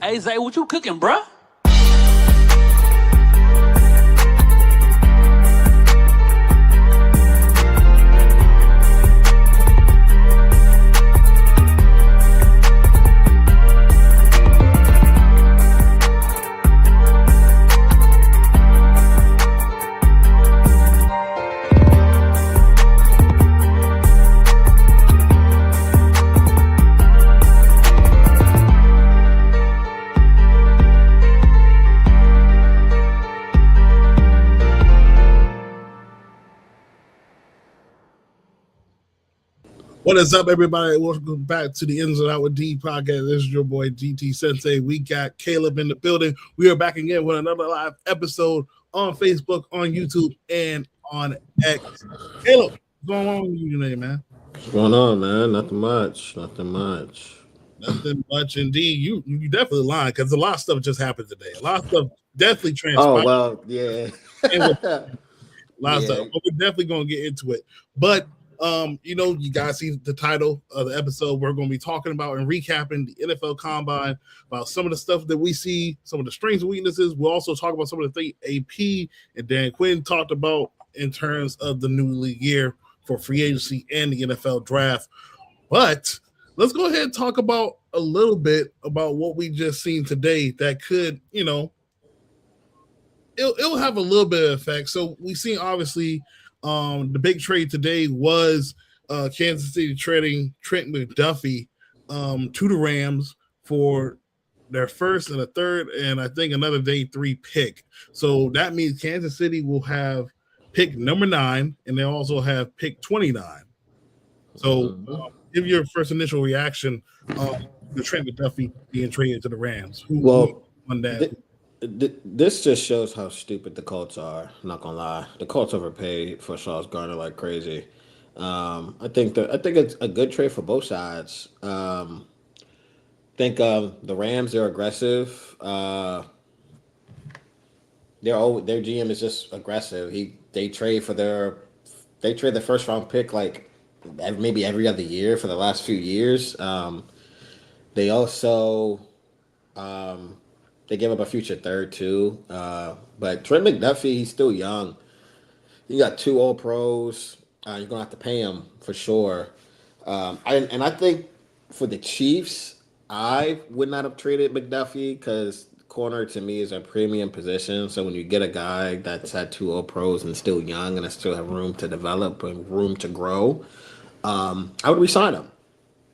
Hey, Zay, what you cooking, bruh? What is up, everybody? Welcome back to the Ins and Out with D podcast. This is your boy DT Sensei. We got Caleb in the building. We are back again with another live episode on Facebook, on YouTube, and on X. Caleb, what's going on with you today, man? What's going on, man? Nothing much. Nothing much indeed. You definitely lying because a lot of stuff just happened today. A lot of stuff definitely transpired. Oh, well, yeah. A lot of stuff. But we're definitely going to get into it. But you guys see the title of the episode. We're going to be talking about and recapping the NFL Combine, about some of the stuff that we see, some of the strengths and weaknesses. We'll also talk about some of the things AP and Dan Quinn talked about in terms of the new league year for free agency and the NFL draft. But let's go ahead and talk about a little bit about what we just seen today that could, it'll have a little bit of effect. So we seen obviously the big trade today was Kansas City trading Trent McDuffie to the Rams for their first and a third, and I think another day 3 pick. So that means Kansas City will have pick number 9, and they also have pick 29. So give your first initial reaction to Trent McDuffie being traded to the Rams. Who won that? This just shows how stupid the Colts are. I'm not gonna lie, the Colts overpaid for Sauce Gardner like crazy. I think it's a good trade for both sides. I think the Rams are aggressive. Their GM is just aggressive. They trade the first round pick like maybe every other year for the last few years. They also they gave up a future third too. But Trent McDuffie, he's still young. You got 2 All Pros. You're gonna have to pay him for sure. I think for the Chiefs, I would not have traded McDuffie because corner to me is a premium position. So when you get a guy that's had 2 All Pros and still young and still have room to develop and room to grow, I would resign him.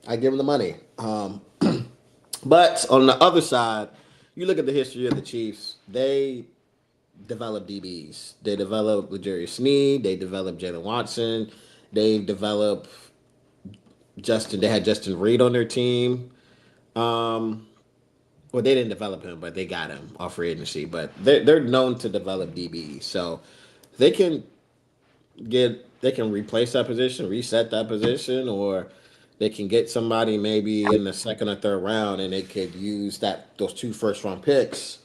I'd give him the money. But on the other side, you look at the history of the Chiefs, they develop DBs. They develop L'Jarius Sneed. They develop Jalen Watson. They develop They had Justin Reed on their team. Well, they didn't develop him, but they got him off free agency. But they're known to develop DBs. So they can replace that position, reset that position, or they can get somebody maybe in the second or third round, and they could use those 2 first-round picks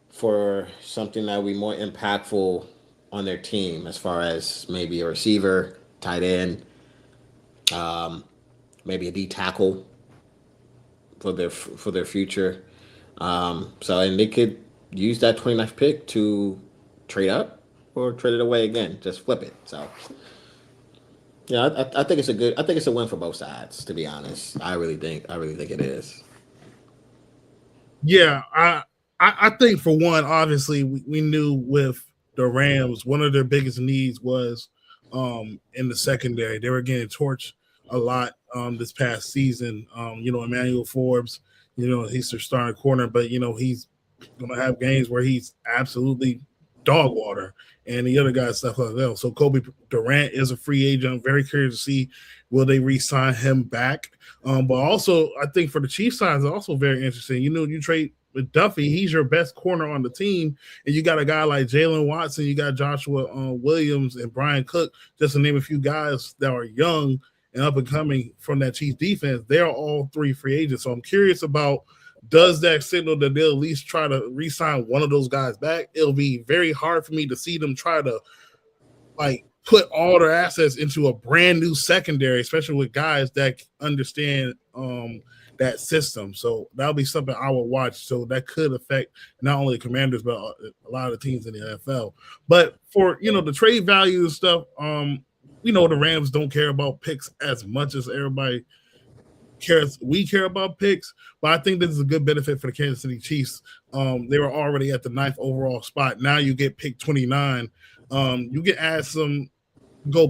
for something that would be more impactful on their team, as far as maybe a receiver, tight end, maybe a D tackle for their future. And they could use that 29th pick to trade up or trade it away again, just flip it. So. Yeah, I think it's a win for both sides, to be honest. I really think it is. Yeah, I think for one, obviously we knew with the Rams, one of their biggest needs was in the secondary. They were getting torched a lot this past season. Emmanuel Forbes, he's their starting corner, but he's gonna have games where he's absolutely dog water. And the other guys stuff like that. So Kobe Durant is a free agent. I'm very curious to see will they re-sign him back. But also, I think for the Chiefs side, it's also very interesting. You trade with Duffy, he's your best corner on the team, and you got a guy like Jalen Watson, you got Joshua Williams and Brian Cook, just to name a few guys that are young and up and coming from that Chiefs defense. They're all 3 free agents. So I'm curious about, does that signal that they'll at least try to re-sign one of those guys back? It'll be very hard for me to see them try to put all their assets into a brand new secondary, especially with guys that understand that system. So that'll be something I will watch. So that could affect not only the Commanders but a lot of the teams in the NFL. But for the trade value and stuff, the Rams don't care about picks as much as everybody cares. We care about picks, but I think this is a good benefit for the Kansas City Chiefs. They were already at the 9th overall spot. Now you get pick 29. You can add some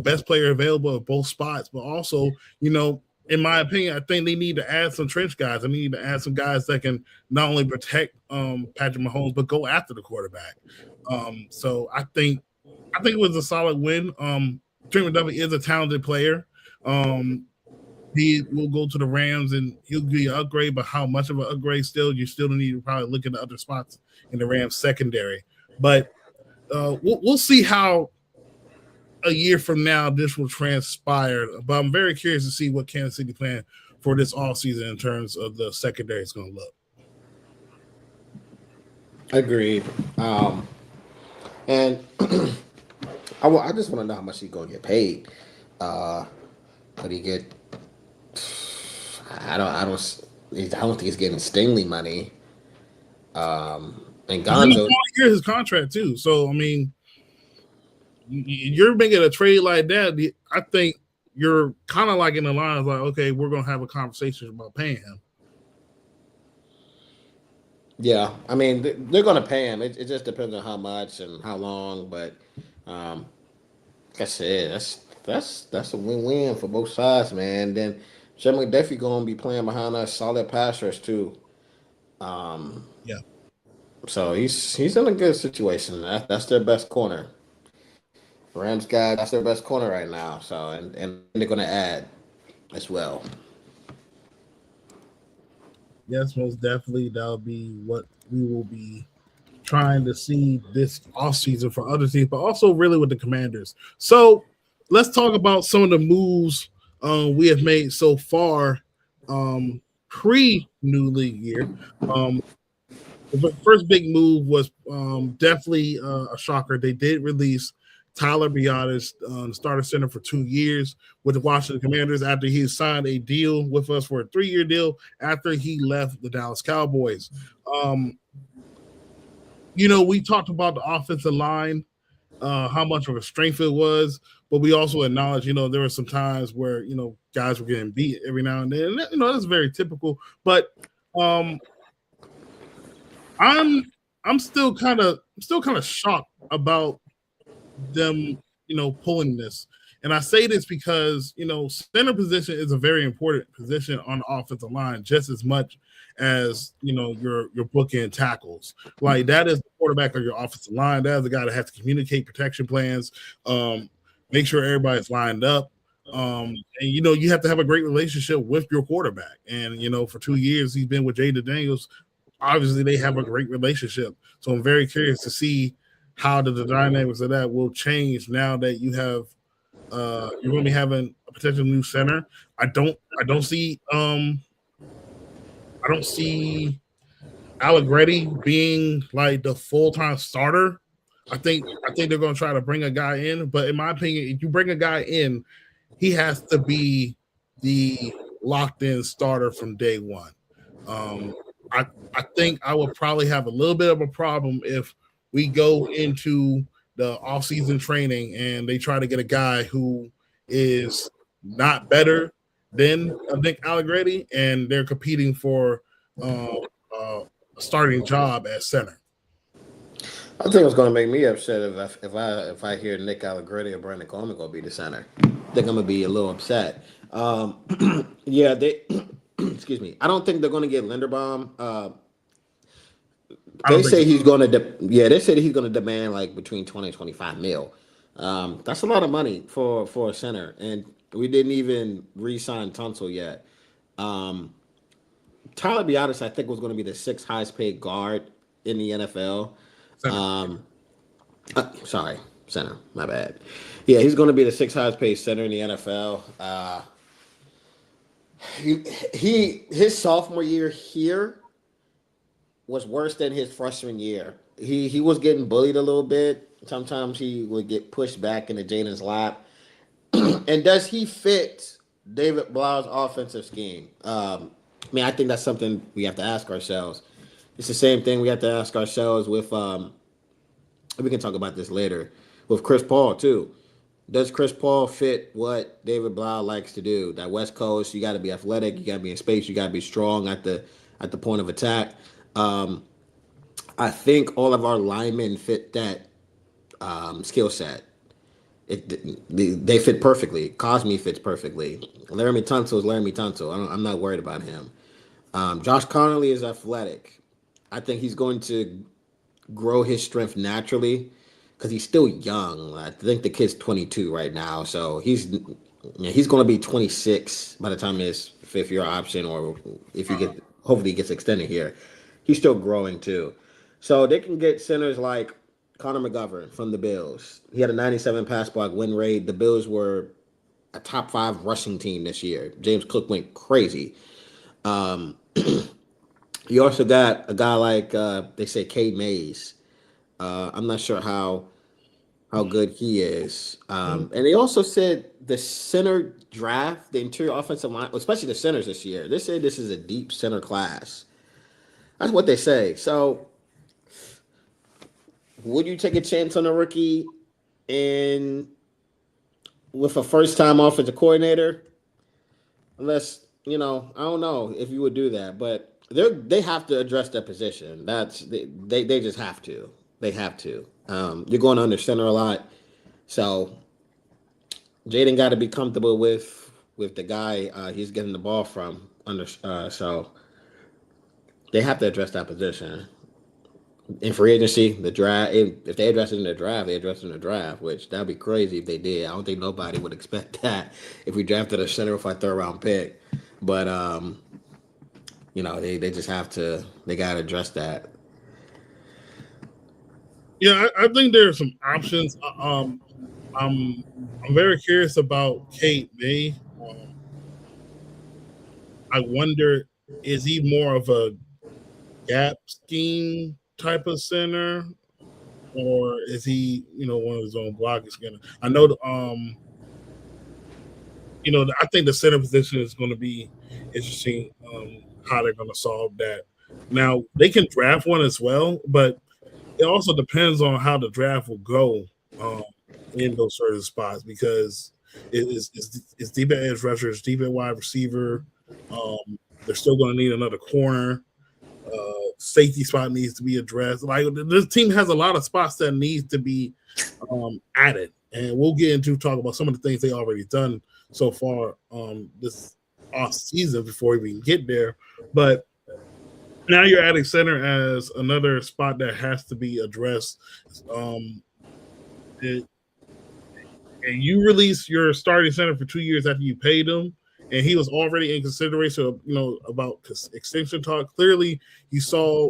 best player available at both spots, but also, in my opinion, I think they need to add some trench guys. They need to add some guys that can not only protect Patrick Mahomes, but go after the quarterback. So I think it was a solid win. Trent McDuffie is a talented player. He will go to the Rams and he'll be an upgrade, but how much of an upgrade you still need to probably look at the other spots in the Rams secondary. But we'll see how a year from now this will transpire. But I'm very curious to see what Kansas City plan for this offseason in terms of the secondary is going to look. Agreed. And I just want to know how much he's going to get paid. Could he get? I don't think he's getting Stingley money. And Gonzo, here's his contract too. So I mean, you're making a trade like that. I think you're kind of like in the lines like, okay, we're gonna have a conversation about paying him. Yeah, I mean they're gonna pay him. It just depends on how much and how long. But like I said, that's a win-win for both sides, man. Then Jim McDuffie gonna be playing behind us solid passers too. Yeah. So he's in a good situation. That's their best corner. Rams guy, that's their best corner right now. So and they're gonna add as well. Yes, most definitely. That'll be what we will be trying to see this offseason for other teams, but also really with the Commanders. So let's talk about some of the moves we have made so far pre-new league year. The first big move was definitely a shocker. They did release Tyler Biadasz, starter center for 2 years with the Washington Commanders after he signed a deal with us for a 3-year deal after he left the Dallas Cowboys. We talked about the offensive line, how much of a strength it was, but we also acknowledge, there were some times where, guys were getting beat every now and then. And, that's very typical. But I'm still kind of shocked about them, pulling this. And I say this because, center position is a very important position on the offensive line, just as much as, your bookend tackles. Like, that is the quarterback of your offensive line. That is the guy that has to communicate protection plans, make sure everybody's lined up. And, you have to have a great relationship with your quarterback. And, for 2 years, he's been with Jayden Daniels. Obviously, they have a great relationship. So I'm very curious to see how the dynamics of that will change now that you have you're going to be having a potential new center. I don't see Allegretti being like the full-time starter. I think they're going to try to bring a guy in, but in my opinion, if you bring a guy in, he has to be the locked-in starter from day one. I think I would probably have a little bit of a problem if we go into the off-season training and they try to get a guy who is not better than Nick Allegretti, and they're competing for a starting job at center. I think it's going to make me upset if I hear Nick Allegretti or Brandon Coleman going to be the center. I think I'm going to be a little upset. Yeah, they. Excuse me. I don't think they're going to get Linderbaum. They say he's going to. They said he's going to demand like between 20 and 25 mil. That's a lot of money for a center, and we didn't even re-sign Tunsil yet. Tyler Biadasz, I think, was going to be the 6th highest paid guard in the NFL. Sorry, center. My bad. Yeah, he's going to be the 6th highest paid center in the NFL. His sophomore year here was worse than his freshman year. He was getting bullied a little bit. Sometimes he would get pushed back into Jayden's lap. And does he fit David Blau's offensive scheme. I think that's something we have to ask ourselves. It's the same thing we have to ask ourselves with. We can talk about this later with Chris Paul too. Does Chris Paul fit what David Blau likes to do? That West Coast, you got to be athletic, you got to be in space, you got to be strong at the point of attack. I think all of our linemen fit that skill set. They fit perfectly. Cosme fits perfectly. Laramie Tunsil is Laramie Tunsil. I'm not worried about him. Josh Connolly is athletic. I think he's going to grow his strength naturally because he's still young. I think the kid's 22 right now, so he's going to be 26 by the time his fifth year option, or if he hopefully he gets extended here. He's still growing too, so they can get centers like Connor McGovern from the Bills. He had a 97 pass block win rate. The Bills were a top 5 rushing team this year. James Cook went crazy. You also got a guy like they say Cade Mays. I'm not sure how good he is. And they also said the center draft, the interior offensive line, especially the centers this year, they say this is a deep center class. That's what they say. So would you take a chance on a rookie with a first-time offensive coordinator? Unless, I don't know if you would do that, but they have to address that position. They just have to. They have to. You're going under center a lot, so Jayden got to be comfortable with the guy he's getting the ball from. So they have to address that position. In free agency, the draft. If they address it in the draft, they address it in the draft. Which that'd be crazy if they did. I don't think nobody would expect that if we drafted a center with our 3rd round pick. But they just have to. They got to address that. Yeah, I think there are some options. I'm very curious about Cade May. I wonder, is he more of a gap scheme type of center, or is he, one of his own blocking center? I know, I think the center position is going to be interesting. How they're going to solve that. Now they can draft one as well, but it also depends on how the draft will go in those certain spots, because it's deep at edge rusher, it's deep at wide receiver. They're still going to need another corner. Safety spot needs to be addressed. Like, this team has a lot of spots that needs to be added, and we'll get into talk about some of the things they already done so far this off season before we even get there. But now you're adding center as another spot that has to be addressed. And you release your starting center for 2 years after you paid him, and he was already in consideration of, about extension talk. Clearly, you saw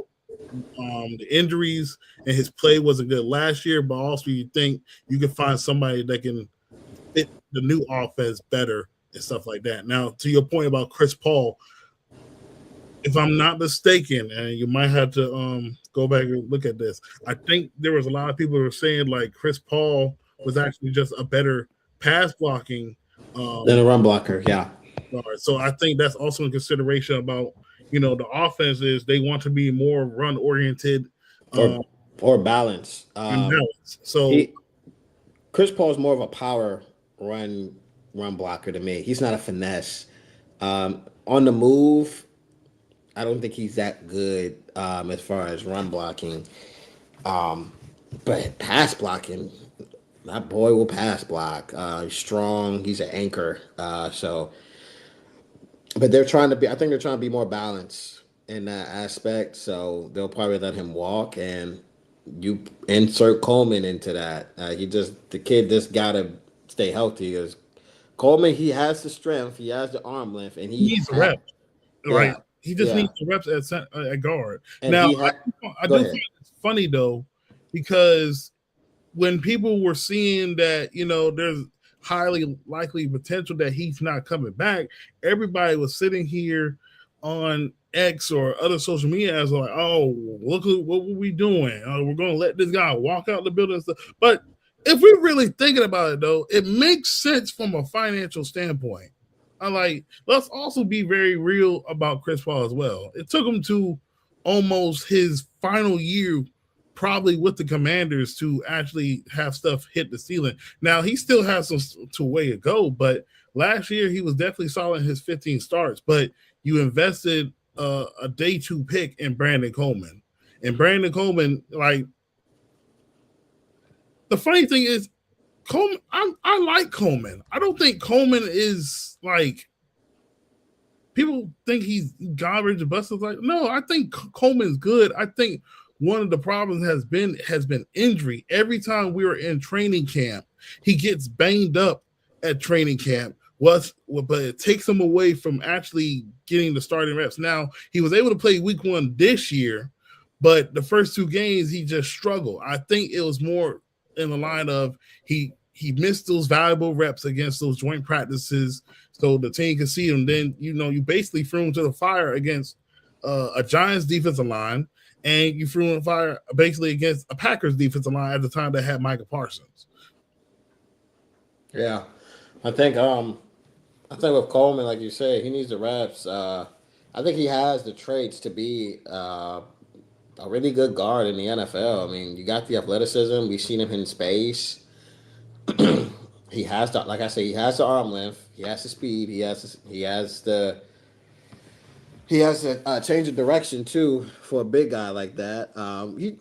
the injuries, and his play wasn't good last year, but also you think you can find somebody that can fit the new offense better and stuff like that. Now, to your point about Chris Paul, if I'm not mistaken, and you might have to go back and look at this, I think there was a lot of people who were saying like Chris Paul was actually just a better pass blocking than a run blocker. Yeah. So I think that's also in consideration about, the offense is they want to be more run oriented or balance. So Chris Paul is more of a power run blocker to me. He's not a finesse. On the move, I don't think he's that good as far as run blocking. But pass blocking, that boy will pass block. He's strong. He's an anchor. But I think they're trying to be more balanced in that aspect. So they'll probably let him walk, and you insert Coleman into that. The kid just gotta stay healthy. Because Coleman, he has the strength, he has the arm length, and he needs reps. Right. He just needs the reps at guard. And now, I do think it's funny, though, because when people were seeing that, there's highly likely potential that he's not coming back, everybody was sitting here on X or other social media as like, oh, look what were we doing? We're going to let this guy walk out the building and stuff. But if we're really thinking about it, though, it makes sense from a financial standpoint. let's also be very real about Chris Paul as well. It took him to almost his final year, probably with the Commanders, to actually have stuff hit the ceiling. Now he still has some to way to go, but last year he was definitely solid in his 15 starts. But you invested a day 2 pick in Brandon Coleman, and Brandon Coleman, like, the funny thing is, Coleman, I like Coleman. I don't think Coleman is like, people think he's garbage and busted. Like, no, I think Coleman's good. I think one of the problems has been injury. Every time we were in training camp, he gets banged up at training camp. But it takes him away from actually getting the starting reps. Now, he was able to play week 1 this year, but the first 2 games he just struggled. I think it was more in the line of he missed those valuable reps against those joint practices, so the team can see him. Then you basically threw him to the fire against a Giants defensive line, and you threw him to the fire basically against a Packers defensive line at the time that had Micah Parsons. Yeah, I think with Coleman, like you say, he needs the reps. I think he has the traits to be a really good guard in the NFL. I mean, you got the athleticism. We've seen him in space. He has the, like I say, he has the arm length. He has the speed. He has the change of direction too for a big guy like that.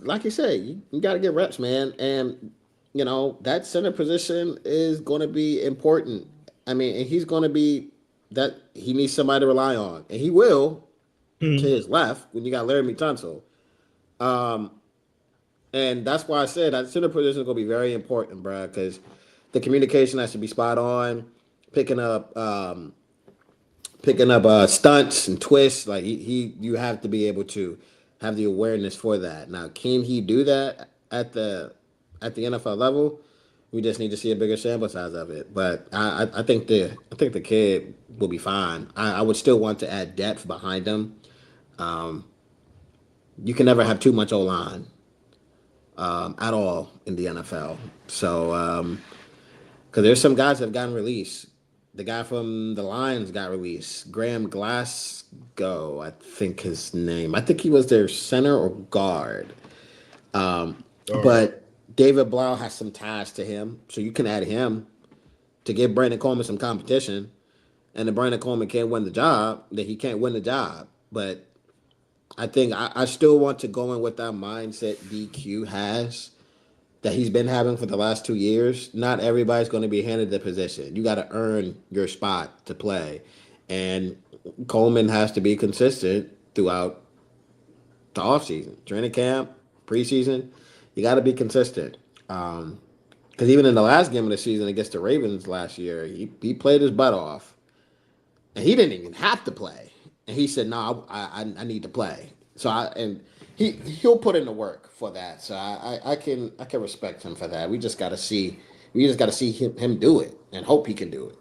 Like you say, you got to get reps, man. And that center position is going to be important. I mean, and he's going to be that he needs somebody to rely on, and he will to his left when you got Larry Tunsil. And that's why I said that center position is going to be very important, bro, because the communication has to be spot on, picking up stunts and twists. Like you have to be able to have the awareness for that. Now, can he do that at the NFL level? We just need to see a bigger sample size of it. But I think the kid will be fine. I would still want to add depth behind him. You can never have too much O-line at all in the NFL. So, because there's some guys that have gotten released. The guy from the Lions got released. Graham Glasgow, I think his name. I think he was their center or guard. But David Blau has some ties to him, so you can add him to give Brandon Coleman some competition. And if Brandon Coleman can't win the job, then he can't win the job. But I think I still want to go in with that mindset DQ has, that he's been having for the last 2 years. Not everybody's going to be handed the position. You got to earn your spot to play. And Coleman has to be consistent throughout the offseason, training camp, preseason. You got to be consistent. Because even in the last game of the season against the Ravens last year, he played his butt off. And he didn't even have to play. And he said, "No, I need to play." So he'll put in the work for that. So I can respect him for that. We just got to see him do it and hope he can do it.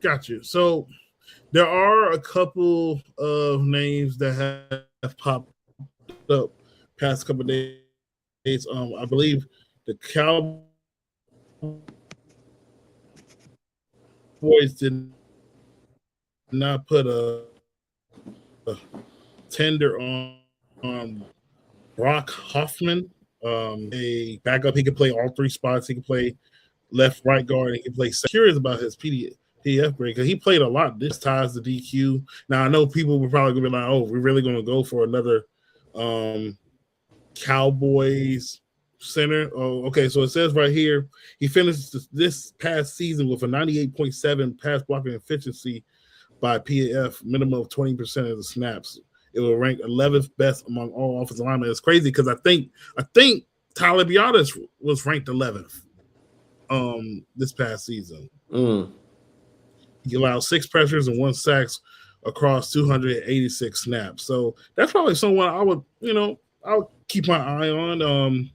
Got you. So there are a couple of names that have popped up past couple of days. I believe the Cowboys did not put a tender on Brock Hoffman, a backup. He can play all 3 spots. He can play left, right guard. He can play. Curious about his PDF grade because he played a lot. This ties the DQ. Now I know people were probably gonna be like, "Oh, we're really gonna go for another Cowboys center." Oh, okay. So it says right here he finished this past season with a 98.7 pass blocking efficiency by PAF, minimum of 20% of the snaps. It will rank 11th best among all offensive linemen. It's crazy because I think Tyler Biotis was ranked 11th this past season. He allowed 6 pressures and 1 sacks across 286 snaps. So that's probably someone I would keep my eye on.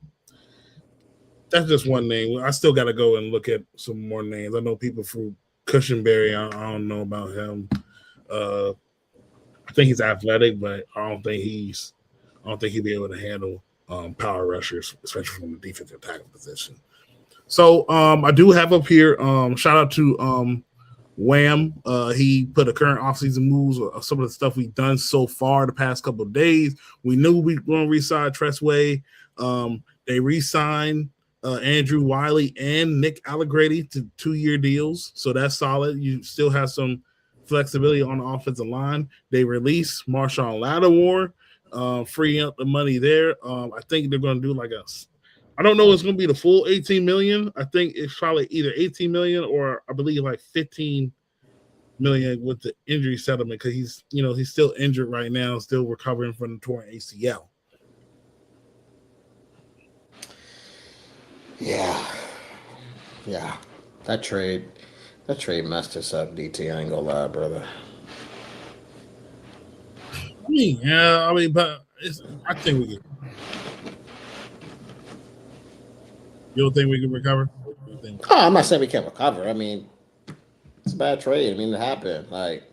That's just one name. I still got to go and look at some more names. I know people from Cushenberry. I don't know about him. I think he's athletic, but I don't think he'll be able to handle power rushers, especially from the defensive tackle position. So I do have up here. Shout out to Wham. He put a current offseason moves of some of the stuff we've done so far the past couple of days. We knew we were going to re-sign Tressway. They re-signed Andrew Wiley and Nick Allegretti to 2-year deals, so that's solid. You still have some flexibility on the offensive line. They released Marshawn Lattimore, freeing up the money there. I think they're going to do like a. I don't know if it's going to be the full 18 million. I think it's probably either 18 million or I believe like 15 million with the injury settlement because he's still injured right now, still recovering from the torn ACL. Yeah. That trade messed us up, DT. I ain't gonna lie, brother. But I think we can. You don't think we can recover? Oh, I'm not saying we can't recover. I mean, it's a bad trade. I mean, it happened. Like,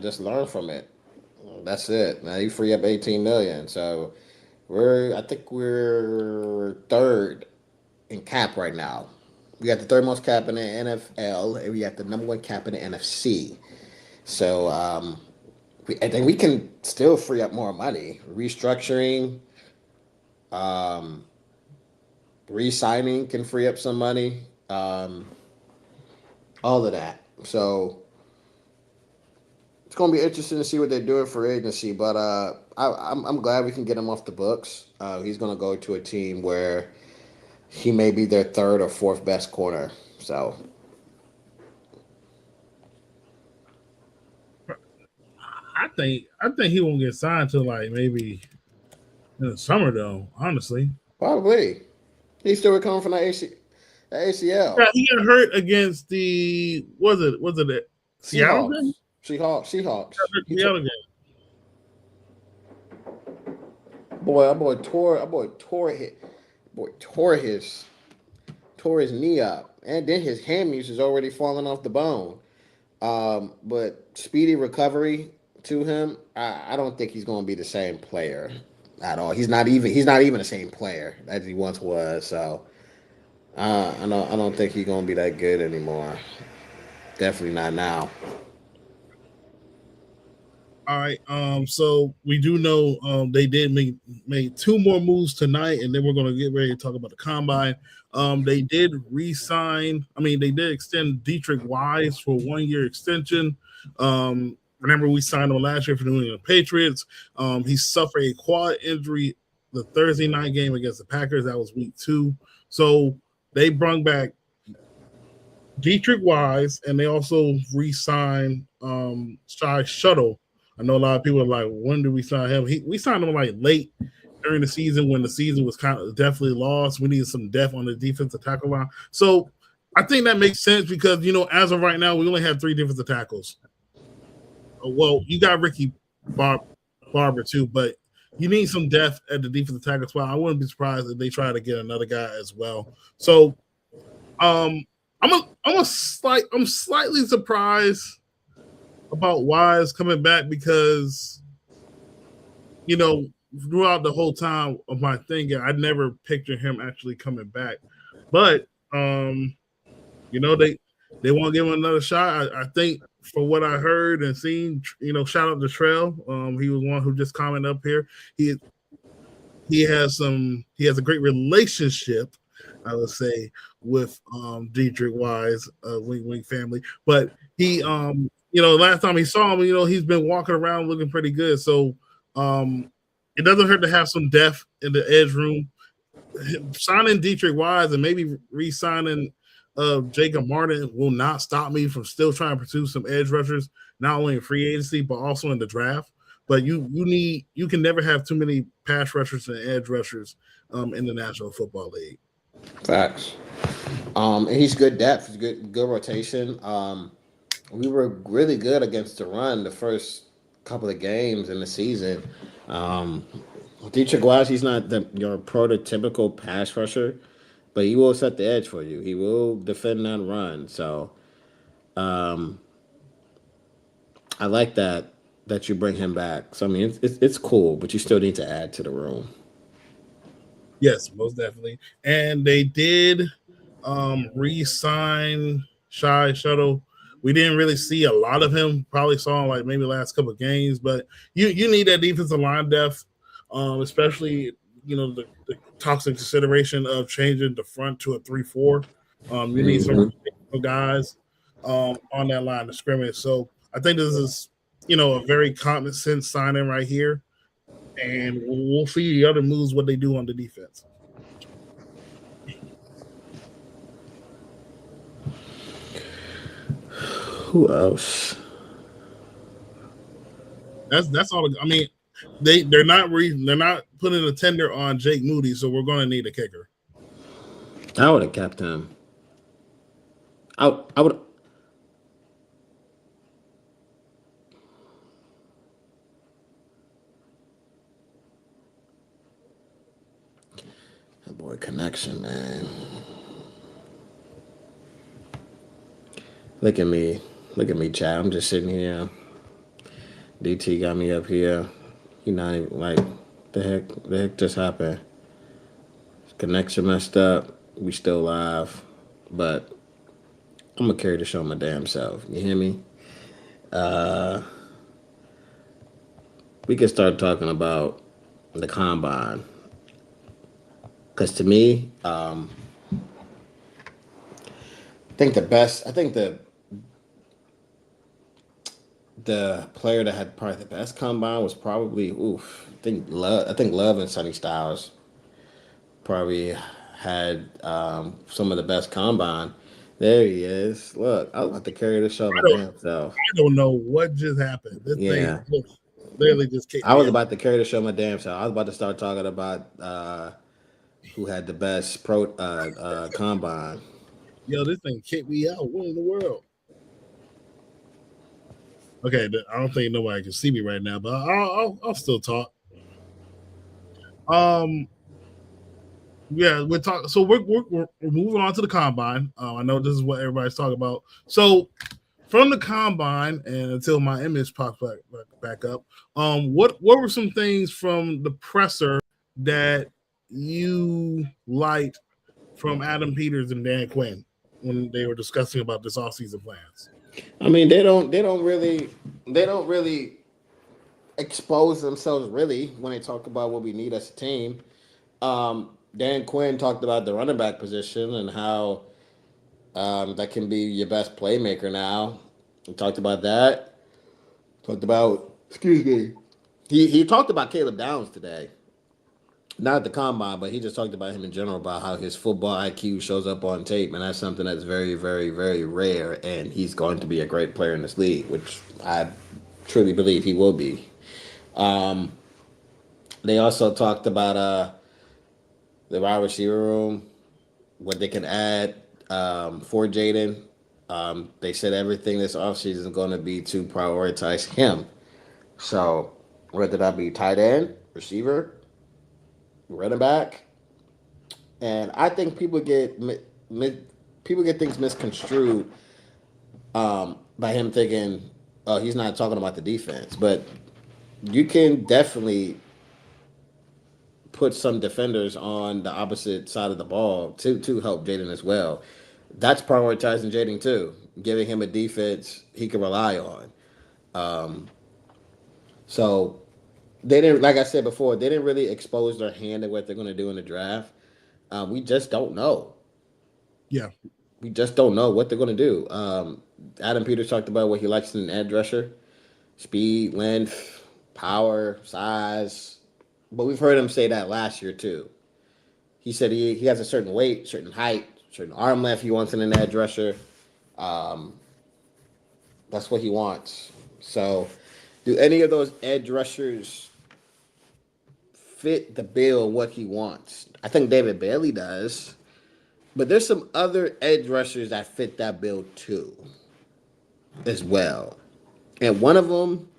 just learn from it. That's it. Now you free up 18 million. So I think we're third in cap right now. We got the third most cap in the NFL, and we got the number one cap in the NFC. So I think we can still free up more money. Restructuring, um, re-signing can free up some money. All of that. So it's going to be interesting to see what they're doing for agency. But I'm glad we can get him off the books. He's going to go to a team where he may be their third or fourth best corner. So I think he won't get signed till like maybe in the summer though. Honestly, probably he's still recovering from the ACL. Yeah, he got hurt against the was it the Seattle game? Seahawks. Seattle game. Boy tore his knee up, and then his hammies is already falling off the bone. But speedy recovery to him. I don't think he's going to be the same player at all. He's not even the same player as he once was. So I don't think he's going to be that good anymore. Definitely not now. All right. So we do know they did make two more moves tonight, and then we're going to get ready to talk about the combine. They did they did extend Dietrich Wise for 1-year extension. Remember, we signed him last year for the New England Patriots. He suffered a quad injury the Thursday night game against the Packers. That was week 2. So they brought back Dietrich Wise, and they also re-signed Shy Shuttle. I know a lot of people are like, when did we sign him? We signed him like late during the season when the season was kind of definitely lost. We needed some depth on the defensive tackle line. So I think that makes sense because, as of right now, we only have 3 defensive tackles. Well, you got Ricky Barber too, but you need some depth at the defensive tackle spot. I wouldn't be surprised if they try to get another guy as well. So I'm slightly surprised about Wise coming back because, throughout the whole time of my thinking, I never pictured him actually coming back. But, they want to give him another shot. I think for what I heard and seen, shout out to Trell. He was one who just commented up here. He has a great relationship, I would say, with Dietrich Wise, Wing family. But he last time he saw him, he's been walking around looking pretty good. So it doesn't hurt to have some depth in the edge room. Signing Dietrich Wise and maybe re-signing Jacob Martin will not stop me from still trying to pursue some edge rushers, not only in free agency, but also in the draft. But you can never have too many pass rushers and edge rushers in the National Football League. Facts. And he's good depth. He's good rotation. We were really good against the run the first couple of games in the season. Dietrich Wise, he's not your prototypical pass rusher, but he will set the edge for you. He will defend that run. So I like that you bring him back. So I mean, it's cool, but you still need to add to the room. Yes, most definitely. And they did re-sign Shy Shuttle. We didn't really see a lot of him. Probably saw him like maybe last couple of games, but you need that defensive line depth, especially the toxic consideration of changing the front to a 3-4. You need some guys on that line of scrimmage. So I think this is a very common sense signing right here, and we'll see the other moves what they do on the defense. Who else? That's all. I mean, they're not putting a tender on Jake Moody, so we're going to need a kicker. I would have kept him. I would. That boy connection, man. Look at me, Chad. I'm just sitting here. DT got me up here. He not even like the heck just happened. Connection messed up. We still live, but I'm gonna carry the show my damn self. You hear me? We can start talking about the combine, because to me, I think the player that had probably the best combine was probably I think Love and Sonny Styles probably had some of the best combine. There he is. Look, I was about to carry the show my damn self. I don't know what just happened. This Yeah. thing literally just kicked I was me about to carry the show my damn self. I was about to start talking about who had the best combine. Yo, this thing kicked me out. What in the world? Okay, I don't think nobody can see me right now, but I'll still talk. Yeah, we're talking. So we're moving on to the combine. I know this is what everybody's talking about. So from the combine and until my image pops back up, what were some things from the presser that you liked from Adam Peters and Dan Quinn when they were discussing about this offseason plans? I mean, they don't really expose themselves really when they talk about what we need as a team. Dan Quinn talked about the running back position and how that can be your best playmaker now. He talked about that. Talked about, excuse me. He talked about Caleb Downs today. Not at the combine, but he just talked about him in general, about how his football IQ shows up on tape, and that's something that's very, very, very rare. And he's going to be a great player in this league, which I truly believe he will be. They also talked about the wide receiver room, what they can add for Jayden. They said everything this offseason is going to be to prioritize him. So whether that be tight end, receiver, running back, and I think people get things misconstrued by him thinking, oh, he's not talking about the defense, but you can definitely put some defenders on the opposite side of the ball to help Jayden as well. That's prioritizing Jayden too, giving him a defense he can rely on. So they didn't, like I said before, they didn't really expose their hand at what they're going to do in the draft. We just don't know. Yeah. We just don't know what they're going to do. Adam Peters talked about what he likes in an edge rusher: speed, length, power, size. But we've heard him say that last year too. He said he has a certain weight, certain height, certain arm length he wants in an edge rusher. That's what he wants. So, do any of those edge rushers fit the bill what he wants? I think David Bailey does. But there's some other edge rushers that fit that bill too, as well. And one of them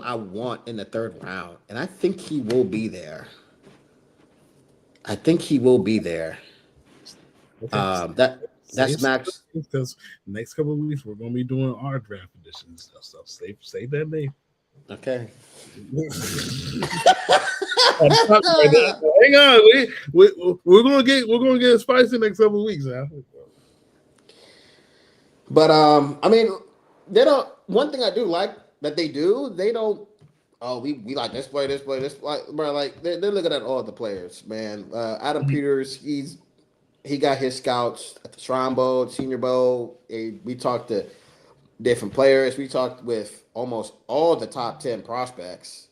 I want in the third round, and I think he will be there. I think he will be there. Okay. That's Max. Because next couple of weeks we're going to be doing our draft editions and stuff. Save that name. Okay. Hang on, we're gonna get spicy next couple of weeks now. But I mean, they don't. One thing I do like that they do, they don't. Oh, we like this play, bro. Like they're looking at all the players, man. Adam Peters, he got his scouts at the Shrine Bowl, Senior Bowl. We talked to different players. We talked with almost all the top 10 prospects.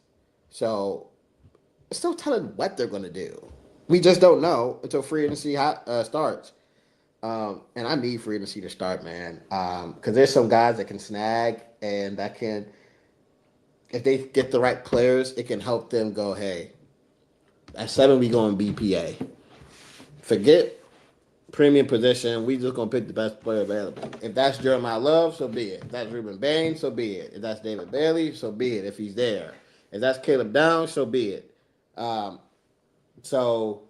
So it's still telling what they're going to do. We just don't know until free agency starts. And I need free agency to start, man. Because there's some guys that can snag and that can, if they get the right players, it can help them go, hey, at 7 we going BPA. Forget premium position. We just gonna pick the best player available. If that's Jeremiah Love, so be it. If that's Ruben Bain, so be it. If that's David Bailey, so be it. If he's there. If that's Caleb Downs, so be it. So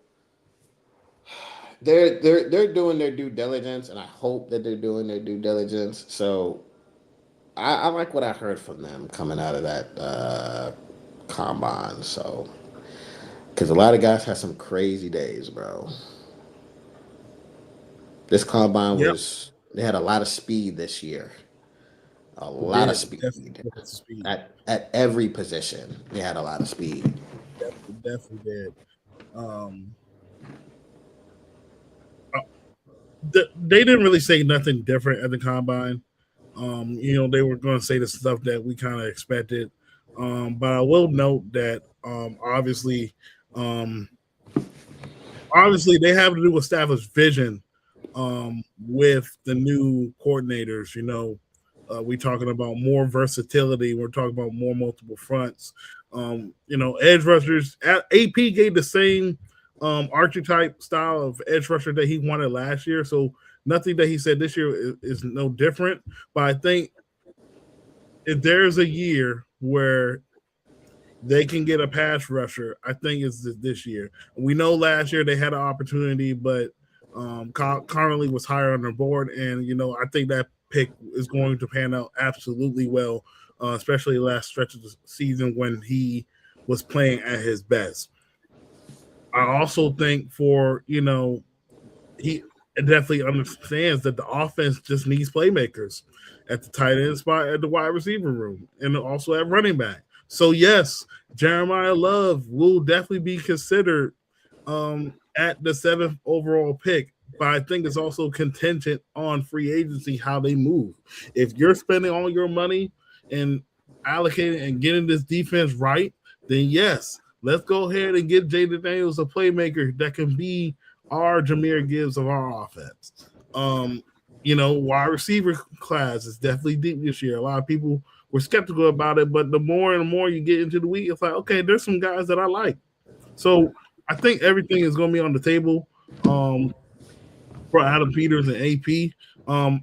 they're doing their due diligence, and I hope that they're doing their due diligence. So I like what I heard from them coming out of that combine. So because a lot of guys had some crazy days, bro. This combine they had a lot of speed this year. A lot of speed. At every position. They had a lot of speed. Definitely did. They didn't really say nothing different at the combine. They were going to say the stuff that we kind of expected. But I will note that obviously they have to do establish vision with the new coordinators. We talking about more versatility. We're talking about more multiple fronts. Edge rushers. AP gave the same archetype style of edge rusher that he wanted last year. So nothing that he said this year is no different. But I think if there's a year where they can get a pass rusher, I think it's this year. We know last year they had an opportunity, but Connolly was higher on the board, and I think that pick is going to pan out absolutely well, especially last stretch of the season when he was playing at his best. I also think he definitely understands that the offense just needs playmakers at the tight end spot, at the wide receiver room, and also at running back. So yes, Jeremiah Love will definitely be considered at the 7th overall pick, but I think it's also contingent on free agency how they move. If you're spending all your money and allocating and getting this defense right, then yes, let's go ahead and get Jayden Daniels a playmaker that can be our Jahmyr Gibbs of our offense. Wide receiver class is definitely deep this year. A lot of people were skeptical about it, but the more and more you get into the week, it's like, okay, there's some guys that I like. So I think everything is going to be on the table for Adam Peters and AP.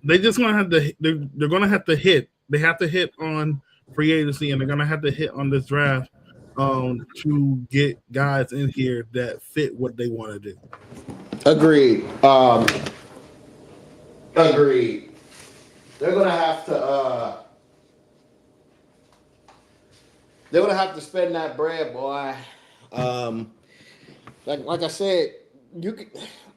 They just going to have to. They're going to have to hit. They have to hit on free agency, and they're going to have to hit on this draft to get guys in here that fit what they want to do. Agreed. Agreed. They're gonna have to. They're gonna have to spend that bread, boy. Like I said,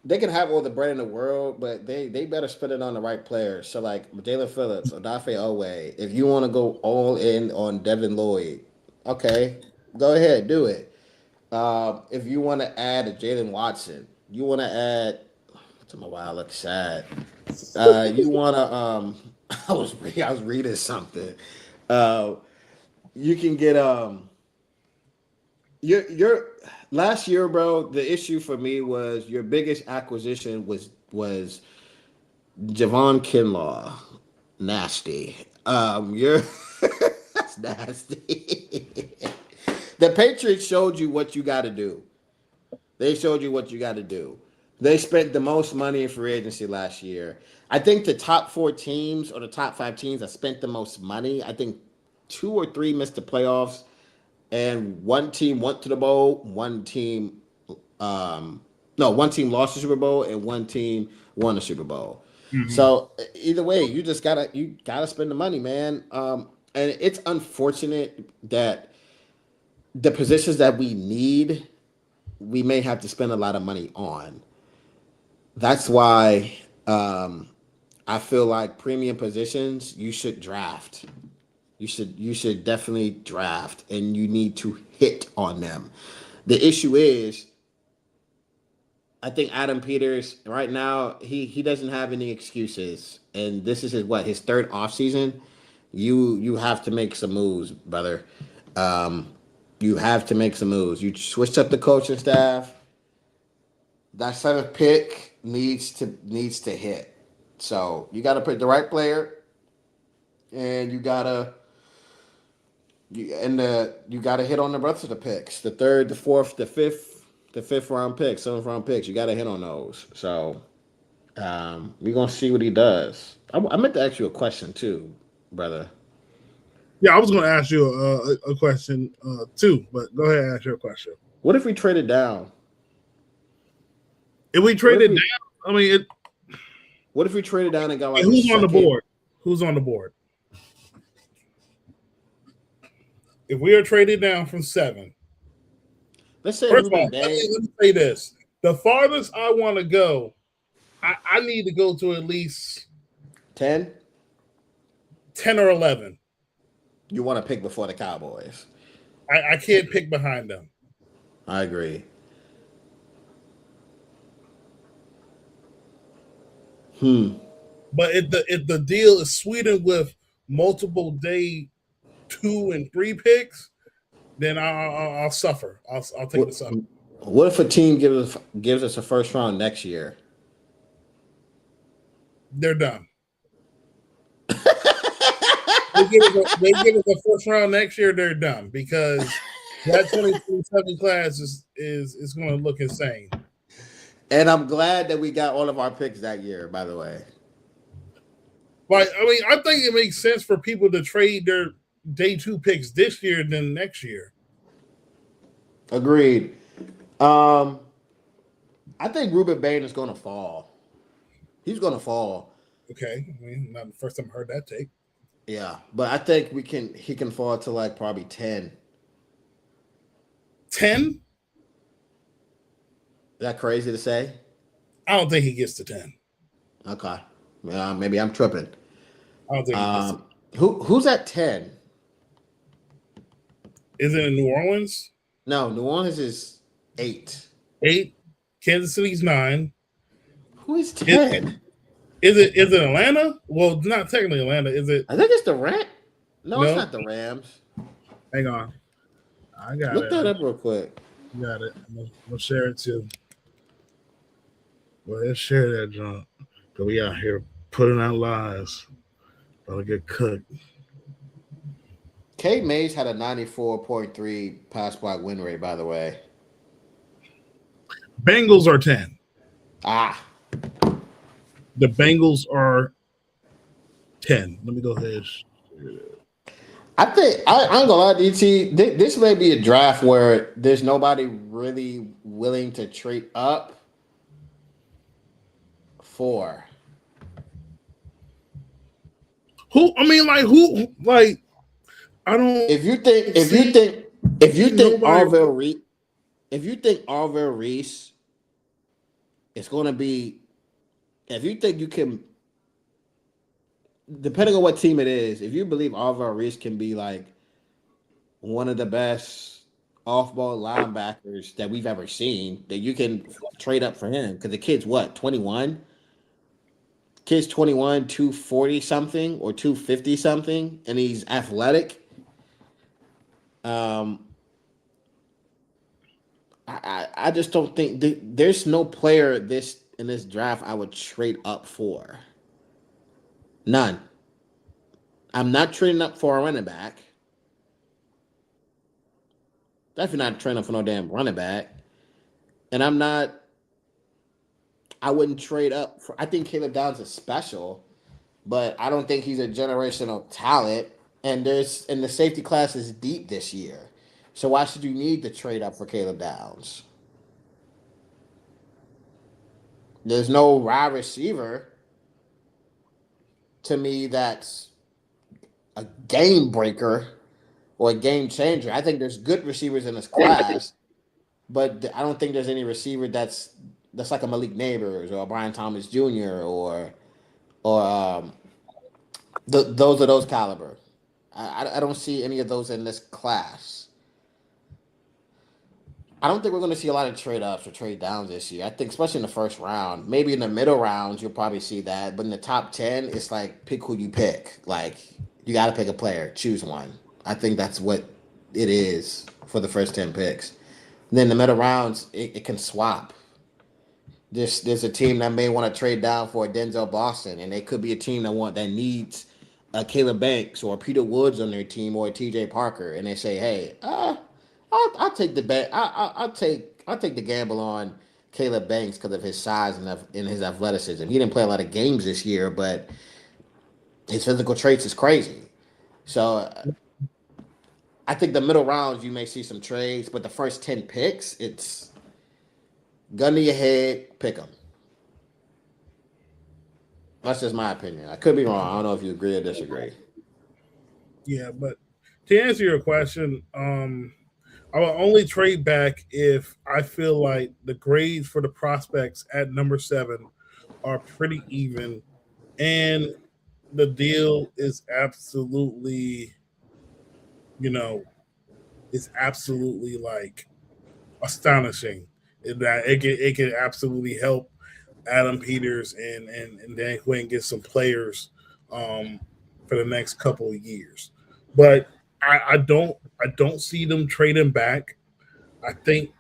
they can have all the bread in the world, but they better spend it on the right players. So like Jalen Phillips, Odafe Owe, if you want to go all in on Devin Lloyd, okay, go ahead, do it. If you want to add a Jalen Watson, you want to add. To my wow, I look sad. You want to? I was reading something. You can get your last year, bro. The issue for me was your biggest acquisition was Javon Kinlaw. Nasty. You're that's nasty. The Patriots showed you what you got to do. They showed you what you got to do. They spent the most money in free agency last year. I think the top 4 teams or the top 5 teams that spent the most money, I think 2 or 3 missed the playoffs, and one team went to the bowl. One team lost the Super Bowl, and one team won the Super Bowl. Mm-hmm. So either way, you gotta spend the money, man. And it's unfortunate that the positions that we need, we may have to spend a lot of money on. That's why I feel like premium positions you should draft. You should definitely draft, and you need to hit on them. The issue is, I think Adam Peters right now he doesn't have any excuses, and this is his third off season. You have to make some moves, brother. Um, you have to make some moves. You switched up the coaching staff. That seventh pick needs to hit. So you got to pick the right player, and you gotta hit on the rest of the picks. The third, the fourth, the fifth round picks, seventh round picks. You gotta hit on those. So we're gonna see what he does. I meant to ask you a question too, brother. Yeah, I was going to ask you a question too, but go ahead and ask your question. What if we traded down? If we What if traded we down, I mean, what if we traded down and got like a who's on the second? board? Who's on the board? If we are traded down from 7, Let's say first of Ruben all, let Day. me, let me say this: the farthest I want to go, I need to go to at least 10. 10 or 11. You want to pick before the Cowboys? I can't pick behind them. I agree. But if the deal is sweetened with multiple day 2 and 3 picks, then I'll suffer. I'll take What, the suffer. what if a team gives us a first round next year? They're done. They give us a first round next year. They're done because that 2027 class is going to look insane. And I'm glad that we got all of our picks that year, by the way. Like, I mean, I think it makes sense for people to trade their day 2 picks this year than next year. Agreed. I think Ruben Bain is going to fall. He's going to fall. Okay, I mean, not the first time I heard that take. Yeah, but I think he can fall to like probably 10. 10? Is that crazy to say? I don't think he gets to 10. Okay. Maybe I'm tripping. I don't think he gets to. Who's at 10? Is it in New Orleans? No, New Orleans is 8. 8. Kansas City's 9. Who is 10? Is it Atlanta? Well, not technically Atlanta. Is it? I think it's the Rams. No, it's No. not the Rams. Hang on. I got Look it. that up real quick. You got it. I'm gonna share it too. Go ahead and share that, John. Cause we out here putting out lies. About to get cooked. K Mays had a 94.3 pass block win rate, by the way. Bengals are 10. Ah. The Bengals are 10. Let me go ahead. I think I ain't gonna lie, DT. This may be a draft where there's nobody really willing to trade up for. Who? I mean, like who? Like I don't. If you think Arvell Reese is going to be, if you think you can, depending on what team it is, if you believe Arvell Reese can be like one of the best off-ball linebackers that we've ever seen, that you can trade up for him because the kid's what, 21? Kid's 21, 240 something or 250 something, and he's athletic. I just don't think there's no player in this draft I would trade up for. None. I'm not trading up for a running back. Definitely not trading up for no damn running back. And I wouldn't trade up for. I think Caleb Downs is special, but I don't think he's a generational talent. And the safety class is deep this year. So why should you need to trade up for Caleb Downs? There's no wide receiver to me that's a game breaker or a game changer. I think there's good receivers in this class, but I don't think there's any receiver that's like a Malik Neighbors or a Brian Thomas Jr. or those of those caliber. I don't see any of those in this class. I don't think we're going to see a lot of trade ups or trade downs this year. I think, especially in the first round, maybe in the middle rounds, you'll probably see that. But in the top 10, it's like pick who you pick. Like, you got to pick a player, choose one. I think that's what it is for the first 10 picks. And then the middle rounds, it can swap. There's a team that may want to trade down for a Denzel Boston, and they could be a team that needs a Caleb Banks or Peter Woods on their team or a T.J. Parker, and they say, hey, I'll take the bet. I'll take the gamble on Caleb Banks because of his size and his athleticism. He didn't play a lot of games this year, but his physical traits is crazy. So I think the middle rounds you may see some trades, but the first 10 picks, it's gun to your head, pick them. That's just my opinion. I could be wrong. I don't know if you agree or disagree. Yeah, but to answer your question, I will only trade back if I feel like the grades for the prospects at number 7 are pretty even, and the deal is absolutely, you know, is absolutely like astonishing. That it can absolutely help Adam Peters and Dan Quinn get some players um, for the next couple of years. But I don't see them trading back. I think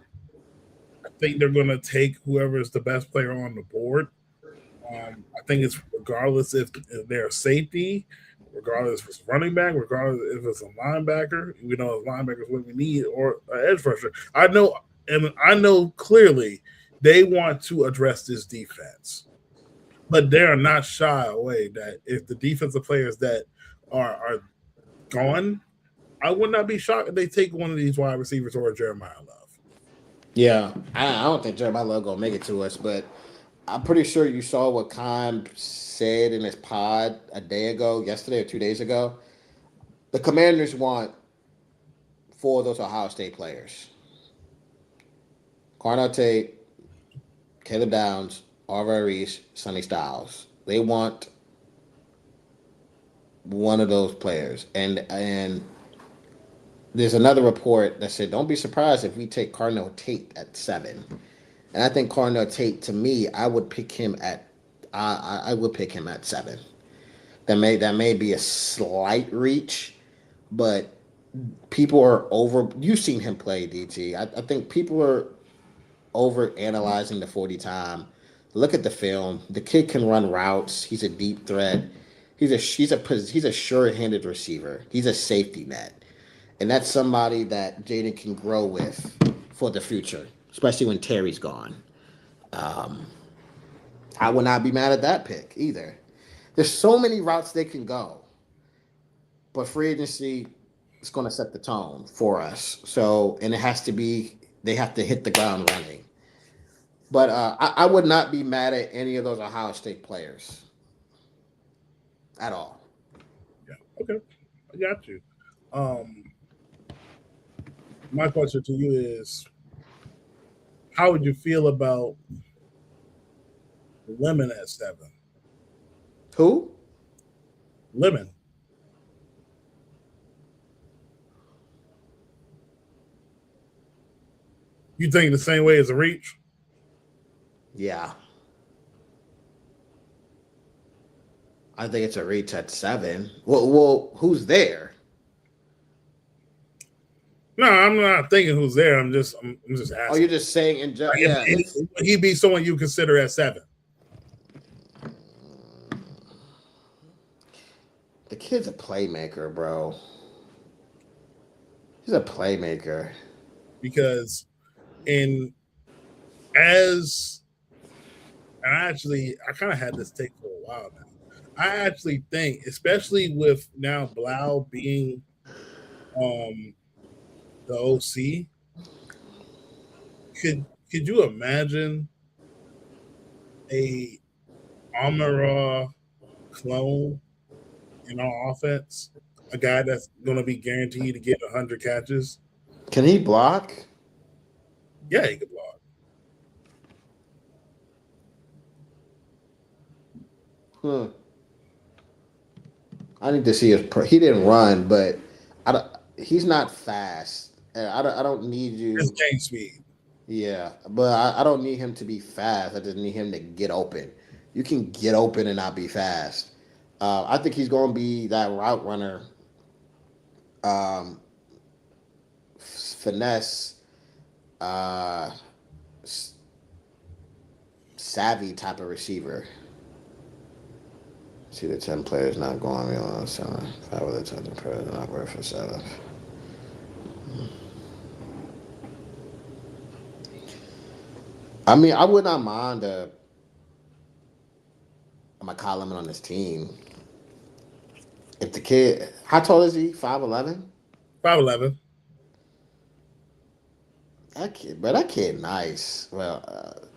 I think they're going to take whoever is the best player on the board. I think it's regardless if they're a safety, regardless if it's running back, regardless if it's a linebacker. We know a linebacker is what we need, or an edge rusher. I know clearly they want to address this defense, but they are not shy away that if the defensive players that are gone, I would not be shocked if they take one of these wide receivers or a Jeremiah Love. Yeah, I don't think Jeremiah Love gonna make it to us, but I'm pretty sure you saw what Khan said in his pod a day ago, yesterday or 2 days ago. The Commanders want 4 of those Ohio State players: Carnell Tate, Caleb Downs, Arvell Reese, Sonny Styles. They want one of those players, and there's another report that said, "Don't be surprised if we take Carnell Tate at 7." And I think Carnell Tate, to me, I would pick him at 7. That may be a slight reach, but people are over. You've seen him play, DT. I think people are over analyzing the 40 time. Look at the film. The kid can run routes. He's a deep threat. He's a sure-handed receiver. He's a safety net, and that's somebody that Jayden can grow with for the future, especially when Terry's gone. Um, I would not be mad at that pick either. There's so many routes they can go, but free agency is going to set the tone for us. So, and it has to be they have to hit the ground running. But I would not be mad at any of those Ohio State players at all. Yeah, okay, I got you. Um, my question to you is, how would you feel about Lemon at 7? Who? Lemon. You think the same way as a reach? Yeah, I think it's a reach at 7. Well, who's there? No, I'm not thinking who's there. I'm just Oh, you're asking. just saying Like, yeah. would he be someone you consider at 7? The kid's a playmaker, bro. He's a playmaker. Because in as and I kind of had this take for a while now. I actually think, especially with now Blau being um the OC, could you imagine a Amara clone in our offense? a guy that's going to be guaranteed to get 100 catches. Can he block? Yeah, he could block. Hmm. I need to see his. He didn't run, but I don't, he's not fast. I don't need His you. game speed. Yeah, but I don't need him to be fast. I just need him to get open. You can get open and not be fast. I think he's going to be that route runner, um, finesse, uh, savvy type of receiver. See the 10 players not going me on 7. 5 of the 10 players not worth for 7. I mean, I would not mind a McCollum on this team. If the kid, how tall is he? 5'11"? 5'11". That kid, nice. Well,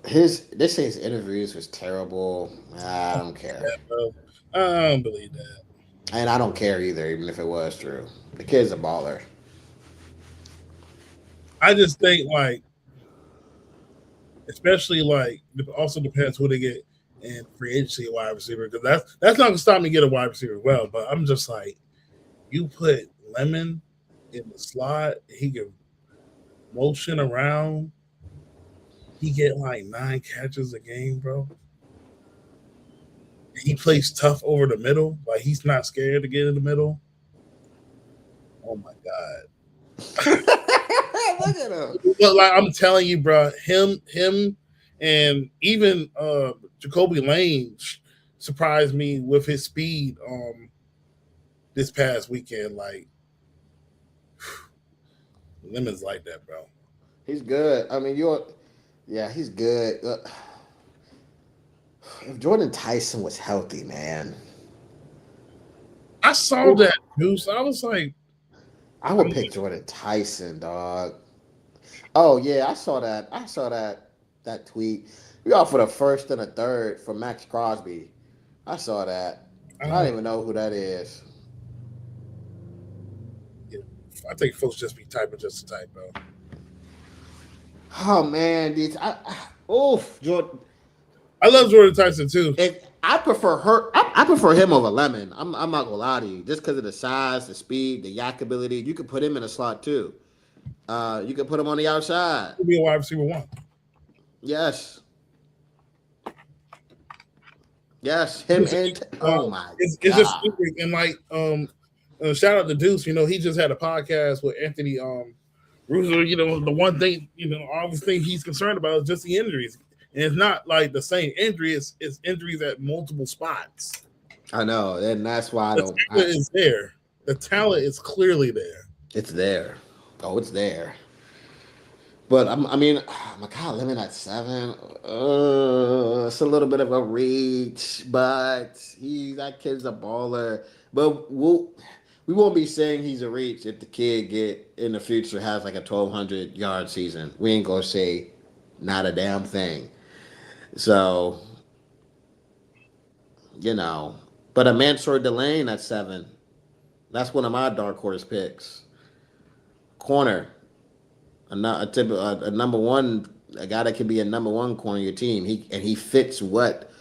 they say his interviews was terrible. I don't care, Yeah, bro. I don't believe that. and I don't care either, even if it was true. The kid's a baller. I just think like, especially like, it also depends who they get in free agency wide receiver because that's not gonna stop me get a wide receiver as well. But I'm just like, you put Lemon in the slot, he can motion around. He get like 9 catches a game, bro. He plays tough over the middle. Like he's not scared to get in the middle. Oh my god. Look at him. But like I'm telling you, bro, him, and even Jacoby Lane surprised me with his speed. This past weekend, like Lemon's like that, bro. He's good. I mean, yeah, he's good. If Jordan Tyson was healthy, man, I saw that, dude. So I was like, I would pick Jordan Tyson, dog. Oh yeah, I saw that. That tweet. We offered a first and a third for Max Crosby. I saw that. I don't even know who that is. Yeah, I think folks just be typing just to type, bro. Oh man, oof, Jordan. I love Jordan Tyson too. I prefer her. I prefer him over Lemon. I'm not gonna lie to you, just because of the size, the speed, the yak ability. You could put him in a slot too. You could put him on the outside. He'll be a wide receiver 1. Yes. Yes, him and oh my it's god, just stupid. And like shout out to Deuce. You know, he just had a podcast with Anthony Russo. You know, the one thing, obviously he's concerned about is just the injuries. And it's not like the same injury, it's injuries at multiple spots. I know, and that's why The talent is there. The talent is clearly there. It's there. Oh, it's there. But I mean, my God, Lemon at 7. It's a little bit of a reach, but that kid's a baller. But we won't be saying he's a reach if the kid in the future has like a 1,200-yard season. We ain't gonna say not a damn thing. So, but a Mansour Delane at 7. That's one of my dark horse picks. Corner. A number one, a guy that could be a number one corner of your team. He fits what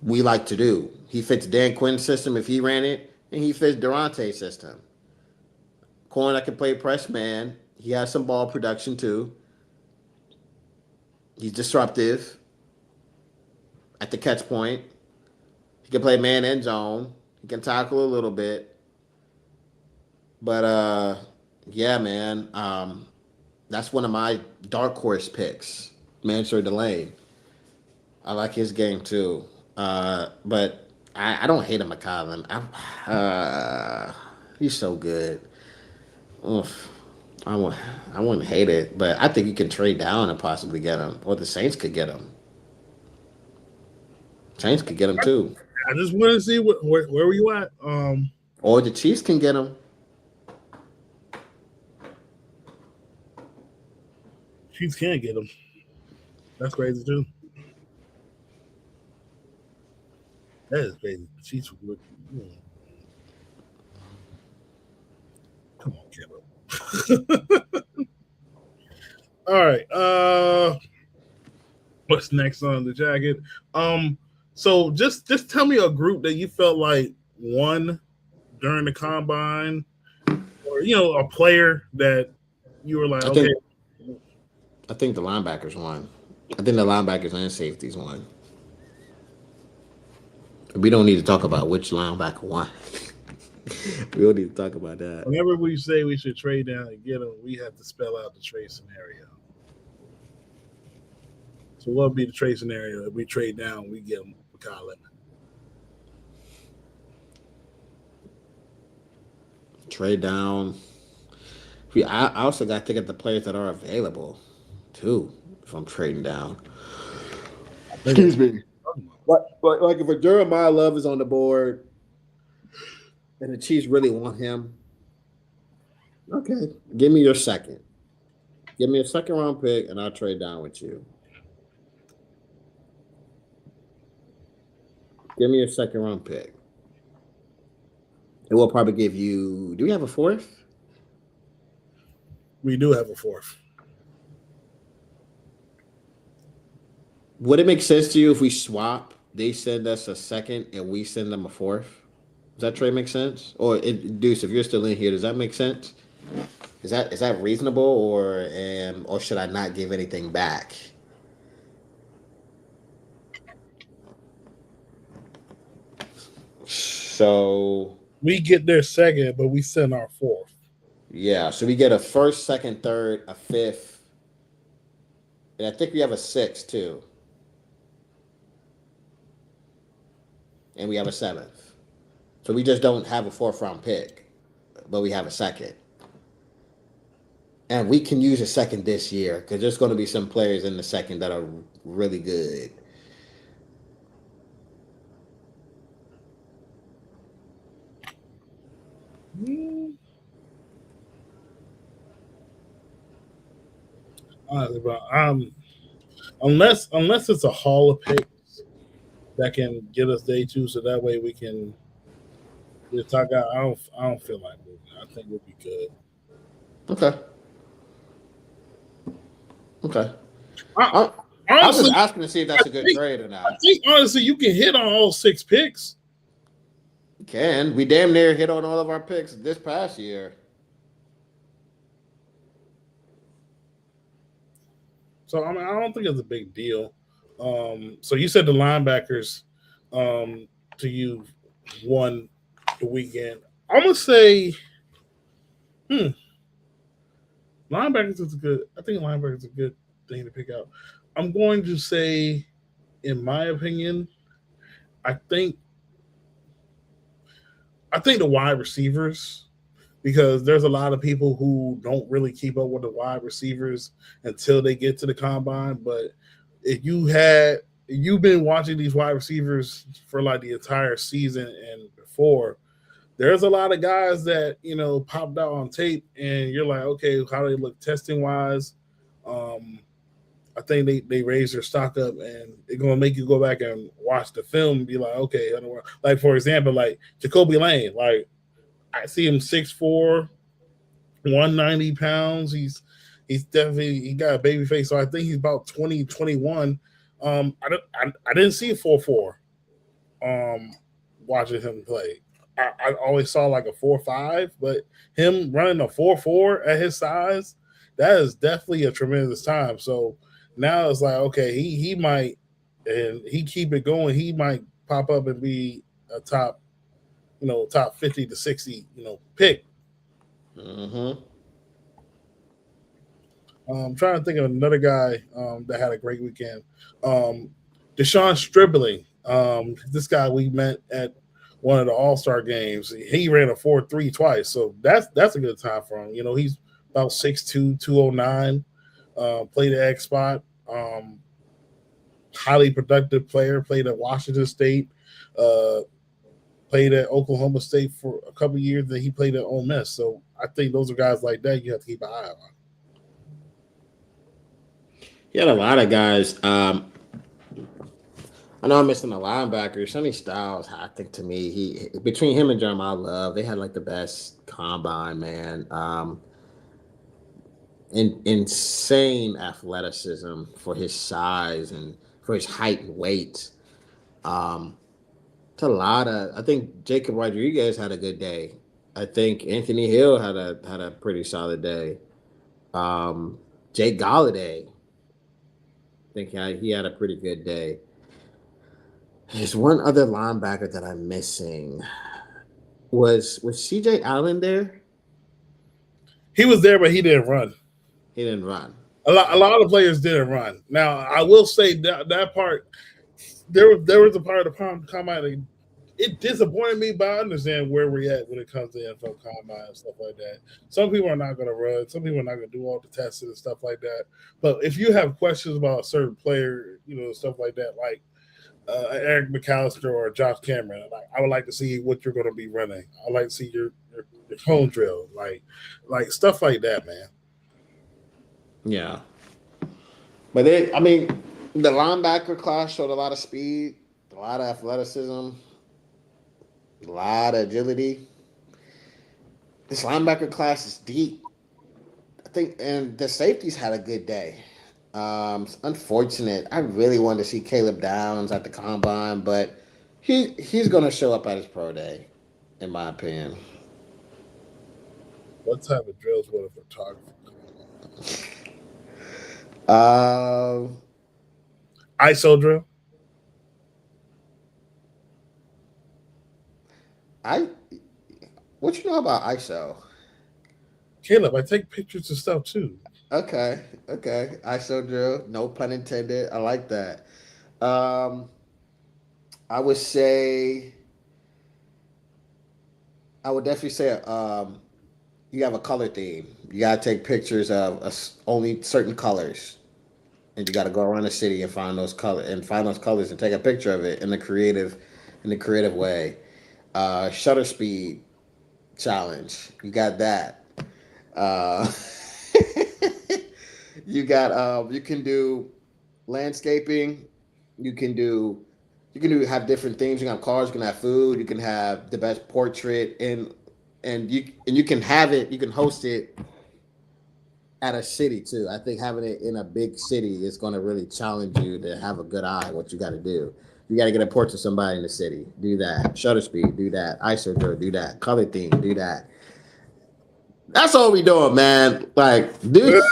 we like to do. He fits Dan Quinn's system if he ran it, and he fits Durante's system. Corner that can play press man. He has some ball production too. He's disruptive at the catch point. He can play man and zone. He can tackle a little bit. But yeah, man. That's one of my dark horse picks, Mansour Delane. I like his game too. But I don't hate him, McCollum. He's so good. Oof. I wouldn't hate it, but I think you can trade down and possibly get him, or the Saints could get him. Saints could get him too, I just want to see where were you at? or the Chiefs can get him. Chiefs can't get him. That's crazy too. That is crazy. Chiefs would. Come on, Caleb. All right. What's next on the jacket? So just tell me a group that you felt like won during the combine, or a player that you were like, I okay. think I think the linebackers won. I think the linebackers and safeties won. We don't need to talk about which linebacker won. We don't need to talk about that. Whenever we say we should trade down and get him, we have to spell out the trade scenario. So what would be the trade scenario? If we trade down, we get him for Kyle Lemon. Trade down. I also got to think of the players that are available, too, if I'm trading down. Excuse me. Like if a Jeremiah Love is on the board and the Chiefs really want him, okay, give me your second. Give me a second round pick and I'll trade down with you. Give me a second round pick. It will probably give you. Do we have a fourth? We do have a fourth. Would it make sense to you if we swap? They send us a second and we send them a fourth. Does that trade make sense? Or Deuce, if you're still in here, does that make sense? Is that reasonable, or should I not give anything back? So we get their second, but we send our fourth. Yeah, so we get a first, second, third, a fifth, and I think we have a sixth too. And we have a seventh. So we just don't have a fourth round pick, but we have a second. And we can use a second this year because there's going to be some players in the second that are really good. Unless it's a haul of picks that can get us day two, so that way we can talk out. I don't feel like moving. I think we'll be good. Okay. I was just asking to see if that's a good trade or not. I think honestly, you can hit on all 6 picks. You can. We damn near hit on all of our picks this past year. So I don't think it's a big deal. So you said the linebackers to you won the weekend. I'm gonna say, linebackers is good. I think linebackers is a good thing to pick out. I'm going to say, in my opinion, I think the wide receivers, because there's a lot of people who don't really keep up with the wide receivers until they get to the combine. But if you've been watching these wide receivers for like the entire season and before, there's a lot of guys that popped out on tape, and you're like, okay, how do they look testing wise? I think they raise their stock up, and it's gonna make you go back and watch the film and be like, okay, like for example, like Jacoby Lane, like I see him 6'4", 190 pounds. He's definitely, he got a baby face, so I think he's about 20, 21. I didn't see a 4.4 watching him play. I always saw like a 4.5, but him running a 4.4 at his size, that is definitely a tremendous time. So now it's like, okay, he might, and he keep it going, he might pop up and be a top 50 to 60, pick. Mm-hmm. I'm trying to think of another guy that had a great weekend. Deshaun Stribling. This guy we met at one of the All-Star games. He ran a 4.3 twice, so that's a good time for him. He's about 6'2", 209. Played the X spot. Highly productive player. Played at Washington State. Played at Oklahoma State for a couple of years. Then he played at Ole Miss. So I think those are guys like that you have to keep an eye on. He had a lot of guys. I know I'm missing a linebacker. Sonny Styles, I think to me, he between him and Jeremiah Love, they had like the best combine, man. Insane athleticism for his size and for his height and weight. Um, it's a lot of. I think Jacob Rodriguez had a good day. I think Anthony Hill had a pretty solid day. Um, Jake Galladay, I think he had a pretty good day. There's one other linebacker that I'm missing. Was CJ Allen there? He was there, but he didn't run. He didn't run. A lot of players didn't run. Now, I will say that part, there was a part of the combine. It disappointed me, but I understand where we're at when it comes to NFL combine and stuff like that. Some people are not going to run. Some people are not going to do all the testing and stuff like that. But if you have questions about a certain player, stuff like that, like Eric McAllister or Josh Cameron, I would like to see what you're going to be running. I'd like to see your cone drill, like stuff like that, man. Yeah. But the linebacker class showed a lot of speed, a lot of athleticism, a lot of agility. This linebacker class is deep. I think, and the safeties had a good day. It's unfortunate. I really wanted to see Caleb Downs at the combine, but he's going to show up at his pro day, in my opinion. What type of drills would a photographer? ISO drill. What you know about ISO? Caleb, I take pictures of stuff too. Okay. ISO drill, no pun intended. I like that. I would definitely say you have a color theme. You gotta take pictures of only certain colors, and you gotta go around the city and find those colors and take a picture of it in a creative way. Shutter speed challenge. You got that. Uh, you can do landscaping. Have different themes. You can have cars. You can have food. You can have the best portrait, and you can have it. You can host it at a city too. I think having it in a big city is going to really challenge you to have a good eye. What you got to do. You got to get a portrait of somebody in the city. Do that. Shutter speed. Do that. ISO drill. Do that. Color theme. Do that. That's all we doing, man. Like, dude.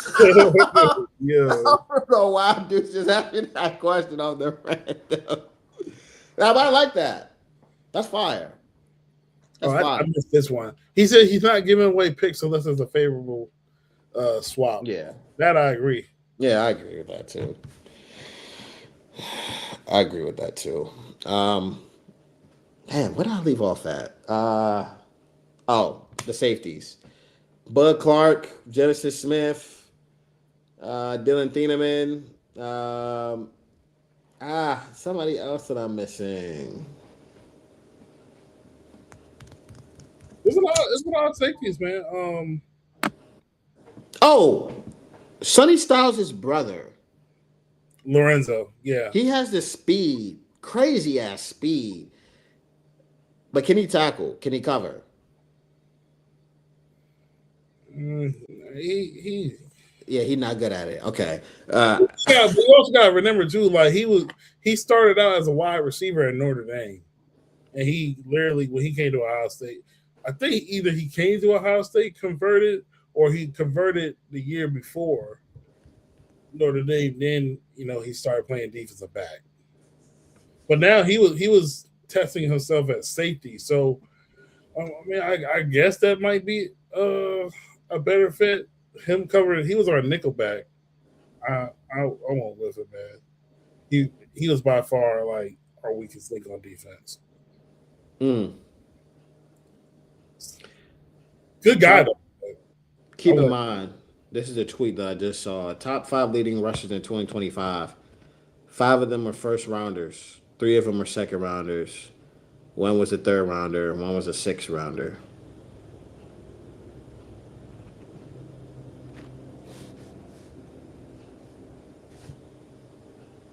Yeah. I don't know why dude's just asking that question on their friend. Now, but I like that. That's fire. That's fire. I missed this one. He said he's not giving away picks unless it's a favorable swap. Yeah. That I agree. Yeah, I agree with that too. Man, where did I leave off at? The safeties. Bud Clark, Genesis Smith, Dylan Thieneman, somebody else that I'm missing. There's a lot of safeties, man. Sonny Styles' brother. Lorenzo, yeah. He has the speed, crazy ass speed. But can he tackle? Can he cover? He's not good at it. Okay. We also got to remember too, like he started out as a wide receiver at Notre Dame, and he literally when he came to Ohio State, I think either he came to Ohio State converted or he converted the year before Notre Dame. Then he started playing defensive back, but now he was testing himself at safety. So I guess that might be a better fit. Him covering, he was our nickelback. I won't listen, man. He was by far like our weakest link on defense. Good guy though. Keep in mind, this is a tweet that I just saw. Top 5 leading rushers in 2025. 5 of them are first rounders. 3 of them are second rounders. 1 was a third rounder. 1 was a sixth rounder.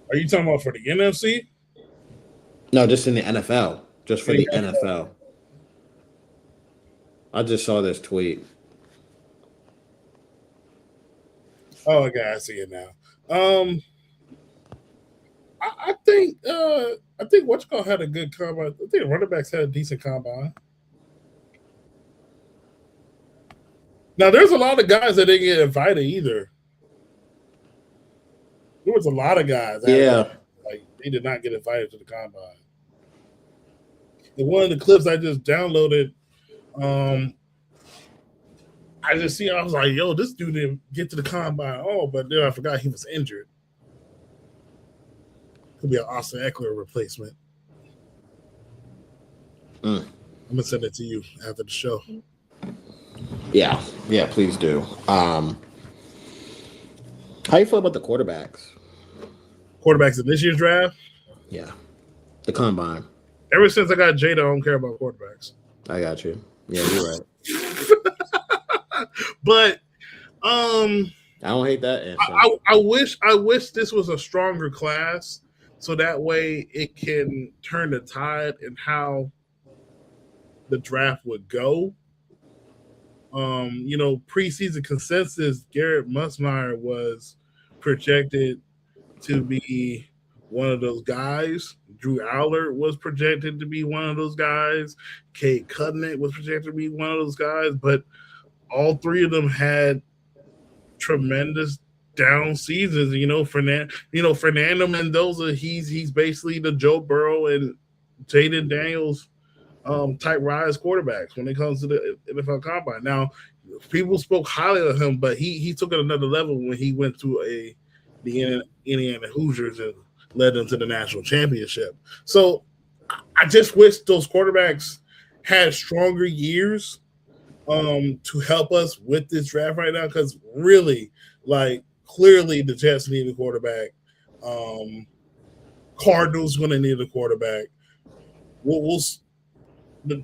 Are you talking about for the NFC? No, just in the NFL. Just for the NFL. I just saw this tweet. Oh, okay, I see it now. I think what's called had a good combine. I think running backs had a decent combine. Now there's a lot of guys that didn't get invited either. There was a lot of guys that they did not get invited to the combine. And one of the clips I just downloaded, I just see I was like, yo, this dude didn't get to the combine. Oh, but then I forgot he was injured. Could be an Austin Eckler replacement. I'm gonna send it to you after the show. Yeah, please do. How you feel about the quarterbacks? Quarterbacks in this year's draft? Yeah, the combine. Ever since I got Jada, I don't care about quarterbacks. I got you. Yeah, you're right. But I don't hate that answer. I wish this was a stronger class, so that way it can turn the tide in how the draft would go. Preseason consensus, Garrett Musmeyer was projected to be one of those guys. Drew Allard was projected to be one of those guys. Kate Cudnett was projected to be one of those guys, but all three of them had tremendous down seasons. Fernando Mendoza, he's basically the Joe Burrow and Jayden Daniels type rise quarterbacks when it comes to the NFL Combine. Now, people spoke highly of him, but he took it another level when he went to the Indiana Hoosiers and led them to the national championship. So I just wish those quarterbacks had stronger years to help us with this draft right now, because really, clearly the Jets need a quarterback. Cardinals going to need a quarterback. The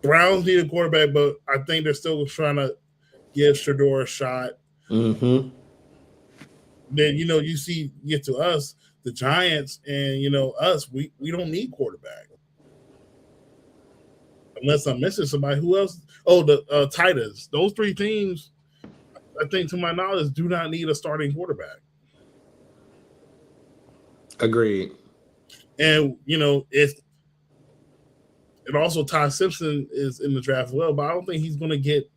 Browns need a quarterback, but I think they're still trying to give Shador a shot. Mm-hmm. Then you get to us, the Giants, and us. We don't need quarterback unless I'm missing somebody. Who else? Oh, the Titans. Those three teams, I think, to my knowledge, do not need a starting quarterback. Agreed. And and also Ty Simpson is in the draft as well, but I don't think he's going to get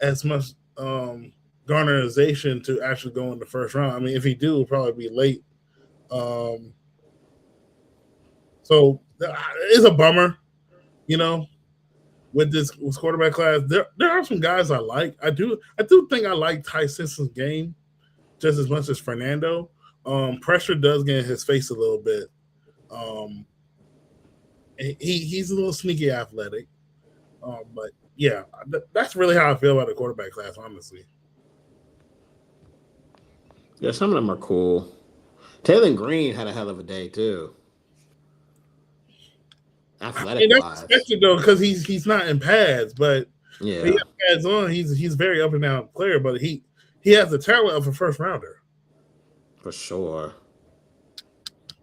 as much garnerization to actually go in the first round. I mean, if he do, it'll probably be late. So it's a bummer, with this quarterback class. There are some guys I like. I do think I like Ty Simpson's game just as much as Fernando. Pressure does get in his face a little bit. He's a little sneaky athletic. But yeah, that's really how I feel about the quarterback class, honestly. Yeah, some of them are cool. Taylor Green had a hell of a day too. Athletic that's expected though, because he's not in pads, but yeah, he has pads on. He's very up and down player, but he has the talent of a first rounder. For sure.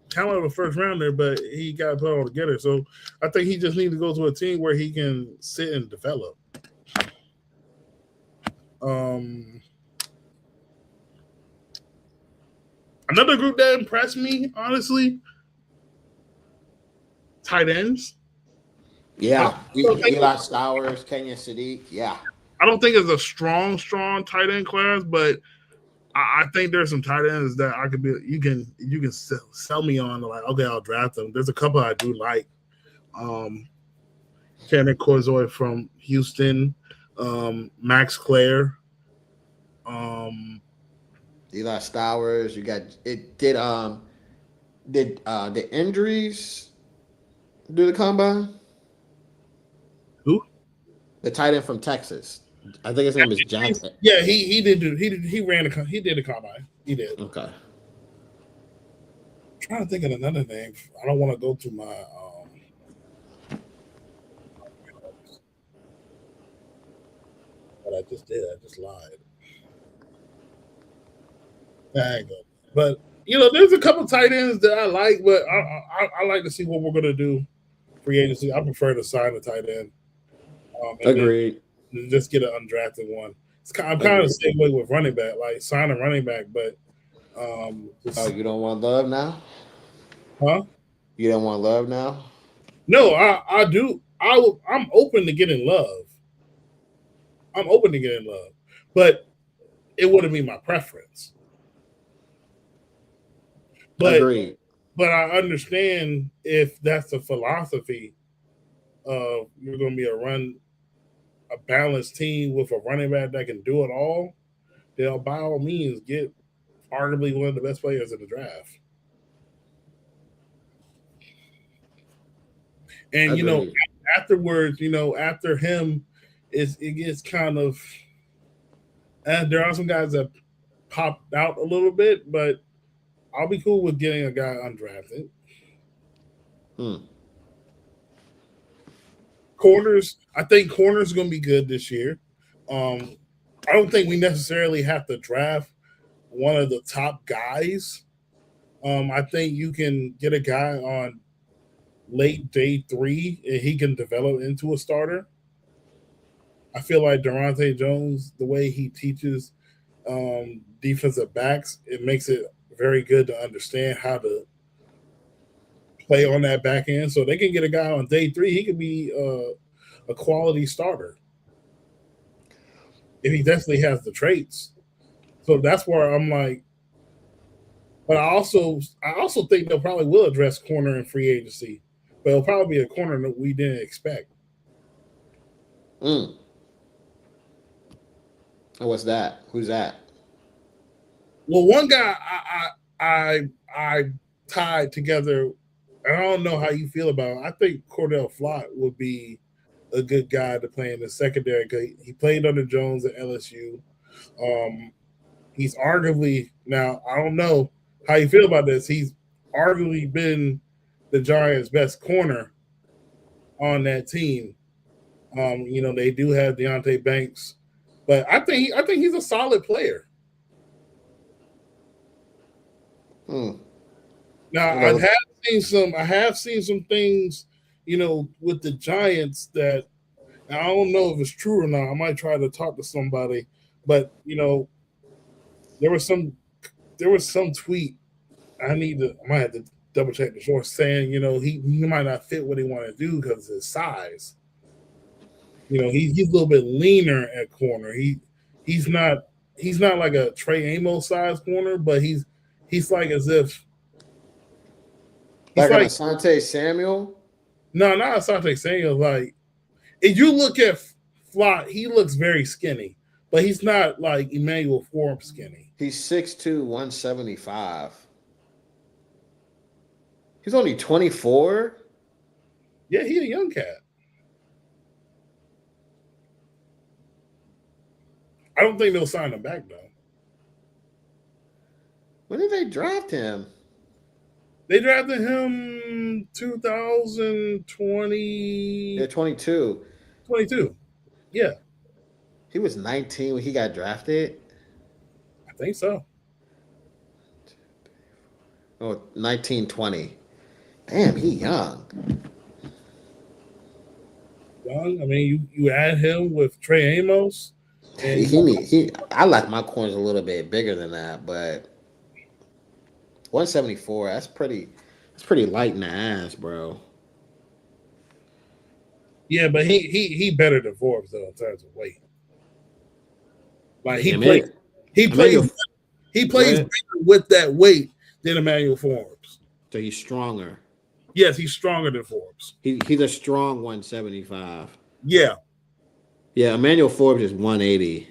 Talent of a first rounder, but he got to put it all together. So I think he just needs to go to a team where he can sit and develop. Another group that impressed me, honestly, tight ends. Yeah, Eli Stowers, Kenyon Sadiq. Yeah, I don't think it's a strong tight end class, but I think there's some tight ends that I could be. You can sell me on. Like, okay, I'll draft them. There's a couple I do like. Tanner Corzoy from Houston, Max Clare. Eli Stowers. You got it. Did the injuries do the combine? Who? The tight end from Texas. I think his name is Jackson. Yeah, he did the combine. He did. Okay. I'm trying to think of another name. I don't want to go to my but I just did. I just lied. There you go. But there's a couple tight ends that I like, but I like to see what we're gonna do free agency. I prefer to sign a tight end, and then Agreed. just get an undrafted one. I'm kind of the Agreed. same way with running back, like sign a running back, but Oh, you don't want love now? huh? You don't want love now? No, I do. I'm open to getting love. I'm open to getting love, but it wouldn't be my preference. But Agreed. I understand if that's the philosophy of you're going to be a balanced team with a running back that can do it all. They'll by all means get arguably one of the best players in the draft. And Agreed. afterwards, after him, it gets kind of. And there are some guys that popped out a little bit, but I'll be cool with getting a guy undrafted. Hmm. Corners, I think corners are going to be good this year. I don't think we necessarily have to draft one of the top guys. I think you can get a guy on late day 3 and he can develop into a starter. I feel like Durante Jones, the way he teaches defensive backs, it makes it very good to understand how to play on that back end. So they can get a guy on day 3. He could be a quality starter if he definitely has the traits. So that's where I'm like, but I also think they'll probably will address corner in free agency, but it'll probably be a corner that we didn't expect. Mm. And what's that? Who's that? Well, one guy I tied together, and I don't know how you feel about him. I think Cordell Flott would be a good guy to play in the secondary because he played under Jones at LSU. He's arguably now I don't know how you feel about this. He's arguably been the Giants' best corner on that team. They do have Deontay Banks, but I think he's a solid player. Hmm. Now I know. I have seen some things, with the Giants that I don't know if it's true or not. I might try to talk to somebody, but there was some tweet I might have to double check the source saying, he might not fit what he want to do because of his size. He's a little bit leaner at corner. He's not like a Trey Amos size corner, but he's like as if he's Like an like Asante Samuel? no, not Asante Samuel. Like if you look at Flott, he looks very skinny, but he's not like Emmanuel Forbes skinny. He's 6'2", 175. He's only 24? Yeah, he's a young cat. I don't think they'll sign him back though. When did they draft him? They drafted him 2020. Yeah, 22. 22. Yeah, He was 19 when he got drafted. I think so. Oh, 1920. Damn, he young. Young. I mean, you add him with Trey Amos, and I like my corners a little bit bigger than that, but 174, that's pretty light in the ass, bro. yeah, but he better than Forbes though in terms of weight. Like he Emmanuel, plays better with that weight than Emmanuel Forbes. so he's stronger. Yes, he's stronger than Forbes. He's a strong 175. Yeah. Yeah, Emmanuel Forbes is 180.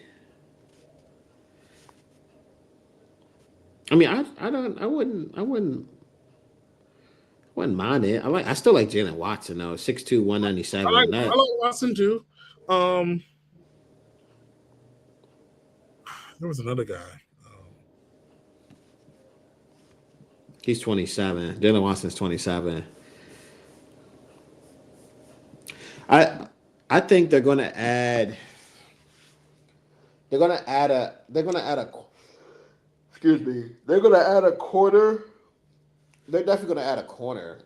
I mean, I wouldn't mind it. I still like Jalen Watson though. 6'2", 197. I like Watson too. There was another guy. He's 27. Jalen Watson's 27. I think they're gonna add. They're gonna add a. Excuse me. They're gonna add a corner. They're definitely gonna add a corner.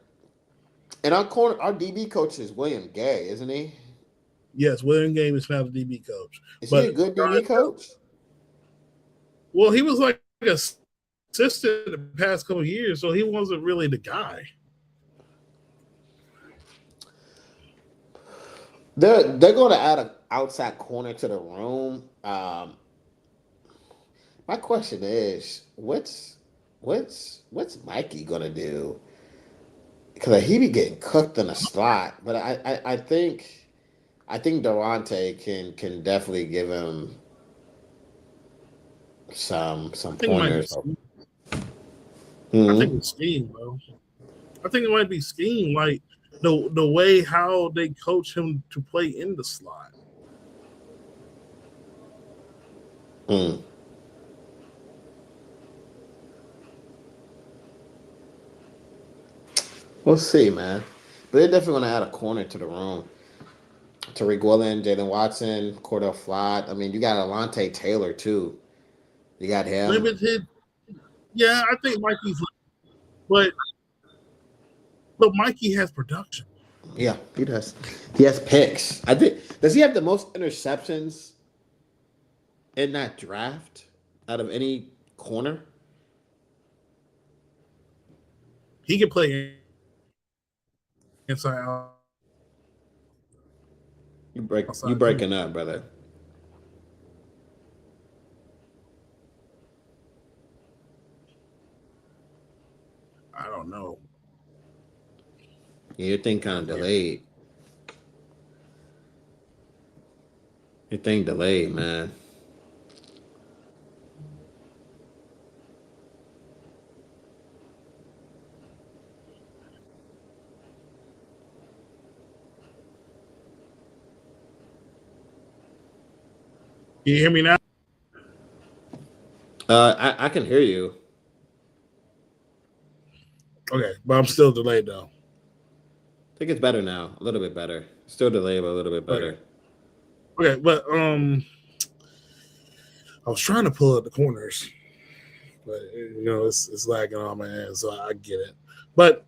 And our DB coach is William Gay, isn't he? Yes, William Game is now the DB coach, Is he but a good DB coach? well, he was like a assistant the past couple of years, so he wasn't really the guy. They're going to add an outside corner to the room. My question is, what's Mikey gonna do? Because he be getting cooked in a slot, but I think Durante can definitely give him some I think it might be pointers. scheme. I think Hmm. it's scheme, bro. I think it might be scheme, like the way how they coach him to play in the slot. Hmm. We'll see, man. But they're definitely gonna add a corner to the room. Tariq Woolen, Jalen Watson, Cordell Flott. I mean, you got Alante Taylor too. You got him. Limited, yeah, I think Mikey's, but Mikey has production. Yeah, he does. He has picks. I think. Does he have the most interceptions in that draft out of any corner? He can play inside You outside too. breaking up, brother. I don't know. Yeah, your thing kind of delayed. Your thing delayed, man. Can you hear me now? I can hear you. Okay, but I'm still delayed though. I think it's better now. A little bit better. Still delayed, but a little bit Okay, better. okay, but I was trying to pull up the corners, but it's lagging on my end, so I get it. But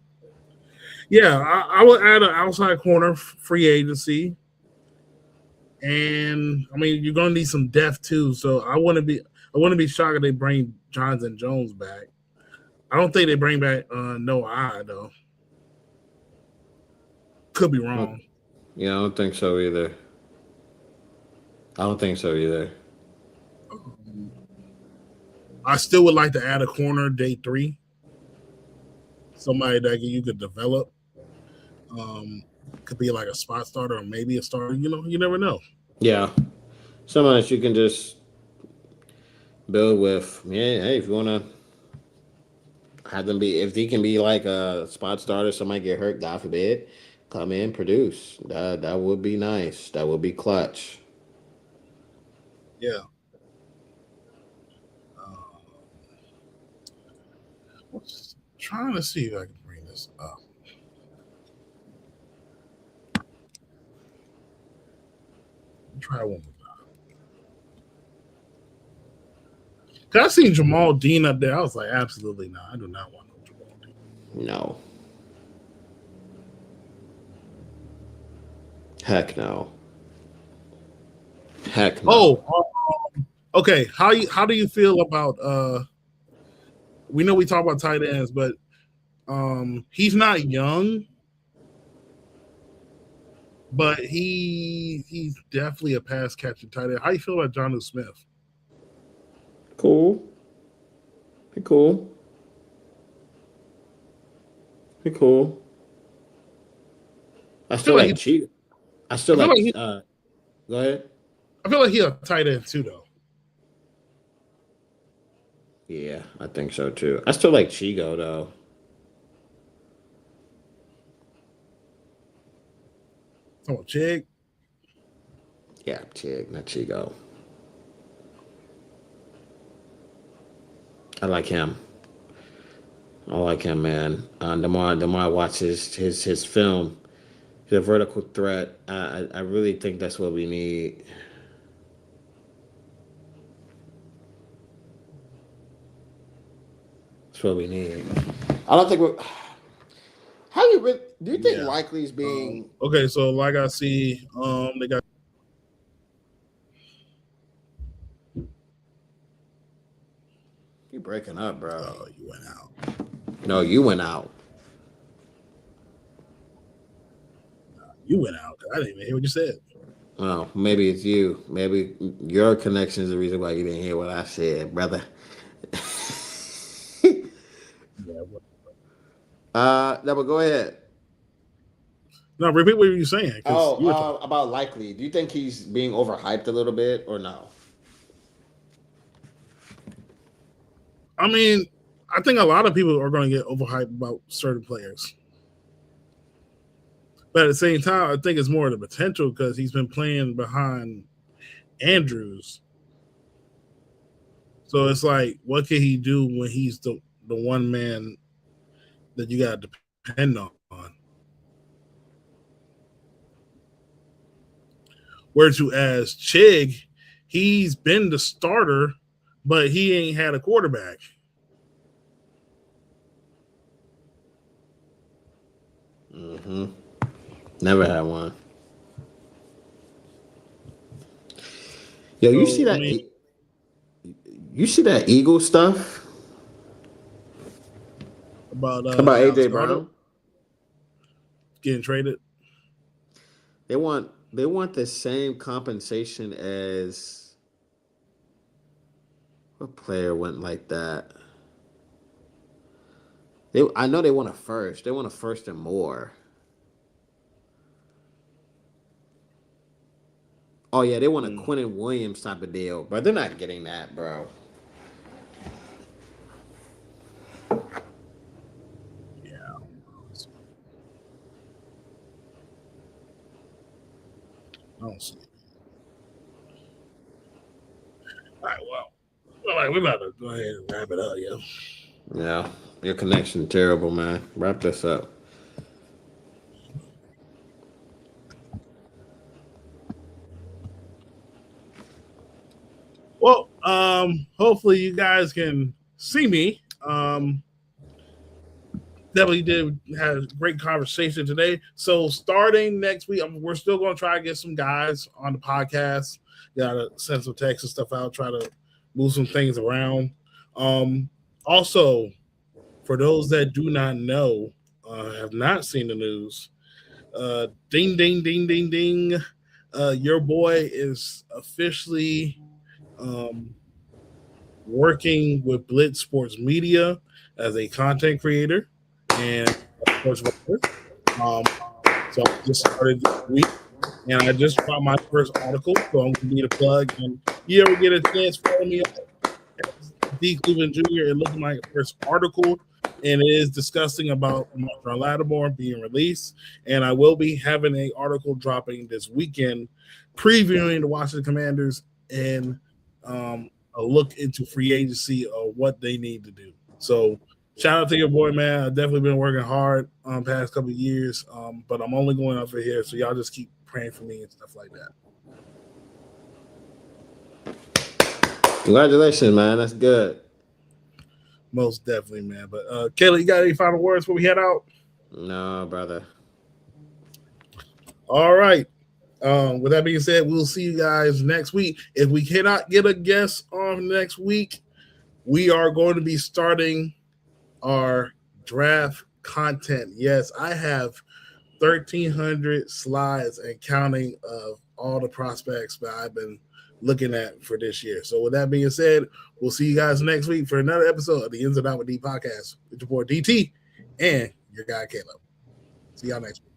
yeah, I would add an outside corner free agency, and I mean you're gonna need some depth too. So I wouldn't be shocked if they bring Jonathan Jones back. I don't think they bring back Noah I though. Could be Oh, wrong. yeah, I don't think so either. I don't think so either. Um, I still would like to add a corner day 3, somebody that you could develop. Um, could be like a spot starter or maybe a starter. You never know. Yeah, someone that you can just build with. Yeah, hey, if you wanna have them be, if he can be like a spot starter, somebody get hurt, God forbid, come in, produce. That would be nice. That would be clutch. Yeah. What's trying to see if I can bring this up. Try one more time. Cause I seen Jamal Dean up there. I was like, absolutely not. I do not want no Jamal Dean. No, heck no, heck no. Oh, okay. How do you feel about we know we talk about tight ends, but he's not young, but he's definitely a pass catching tight end. How you feel about John Smith? Cool. He cool. He cool. I I feel still like like cheat. I still I feel like. like he Go ahead. I feel like he's a tight end too though. Yeah, I think so too. I still like Chigo though. Oh, Jig. Yeah, Chig, not Chigo. I like him. I like him, man. The more I watch his film, the vertical threat. I really think that's what we need. what we need. I don't think we're. Do you think Likely's being okay? So like I see, they got. You breaking up, bro? Oh, you went out. No, you went out. You went out. I didn't even hear what you said. Well, maybe it's you. Maybe your connection is the reason why you didn't hear what I said, brother. No, but go ahead. No, repeat what you're saying. About Likely. Do you think he's being overhyped a little bit or no? I mean, I think a lot of people are going to get overhyped about certain players. But at the same time, I think it's more the potential because he's been playing behind Andrews. So it's like, what can he do when he's the one man that you got to depend on? Whereas Chig, he's been the starter, but he ain't had a quarterback. Mm-hmm. Never had one. Yo, you see that? You see that Eagle stuff about AJ Brown getting traded? They want the same compensation as what player went like that? I know they want a first. They want a first and more. Oh yeah, they want a Quentin Williams type of deal, but they're not getting that, bro. Yeah. I don't see it. All right, well, we're about to go ahead and wrap it up, yo. Yeah, your connection terrible, man. Wrap this up. Well, hopefully you guys can see me. Definitely did have a great conversation today. So starting next week, we're still going to try to get some guys on the podcast. Got to send some text and stuff out, try to move some things around. Also, for those that do not know, have not seen the news, ding, ding, ding, ding, ding. Your boy is officially working with Blitz Sports Media as a content creator and sports writer. So I just started this week, and I just got my first article, so I'm going to need a plug. And you ever get a chance, follow me at D. Cleveland Jr. and look at my first article, and it is discussing about Marshall Lattimore being released. And I will be having an article dropping this weekend previewing the Washington Commanders and a look into free agency of what they need to do. So shout out to your boy, man. I've definitely been working hard past couple of years, but I'm only going over here, so y'all just keep praying for me and stuff like that. Congratulations, man. That's good. Most definitely, man. But Kayla, you got any final words before we head out? No, brother. All right. With that being said, we'll see you guys next week. If we cannot get a guest on next week, we are going to be starting our draft content. Yes, I have 1,300 slides and counting of all the prospects that I've been looking at for this year. So with that being said, we'll see you guys next week for another episode of the Ins and Out with D podcast with your boy DT and your guy Caleb. See y'all next week.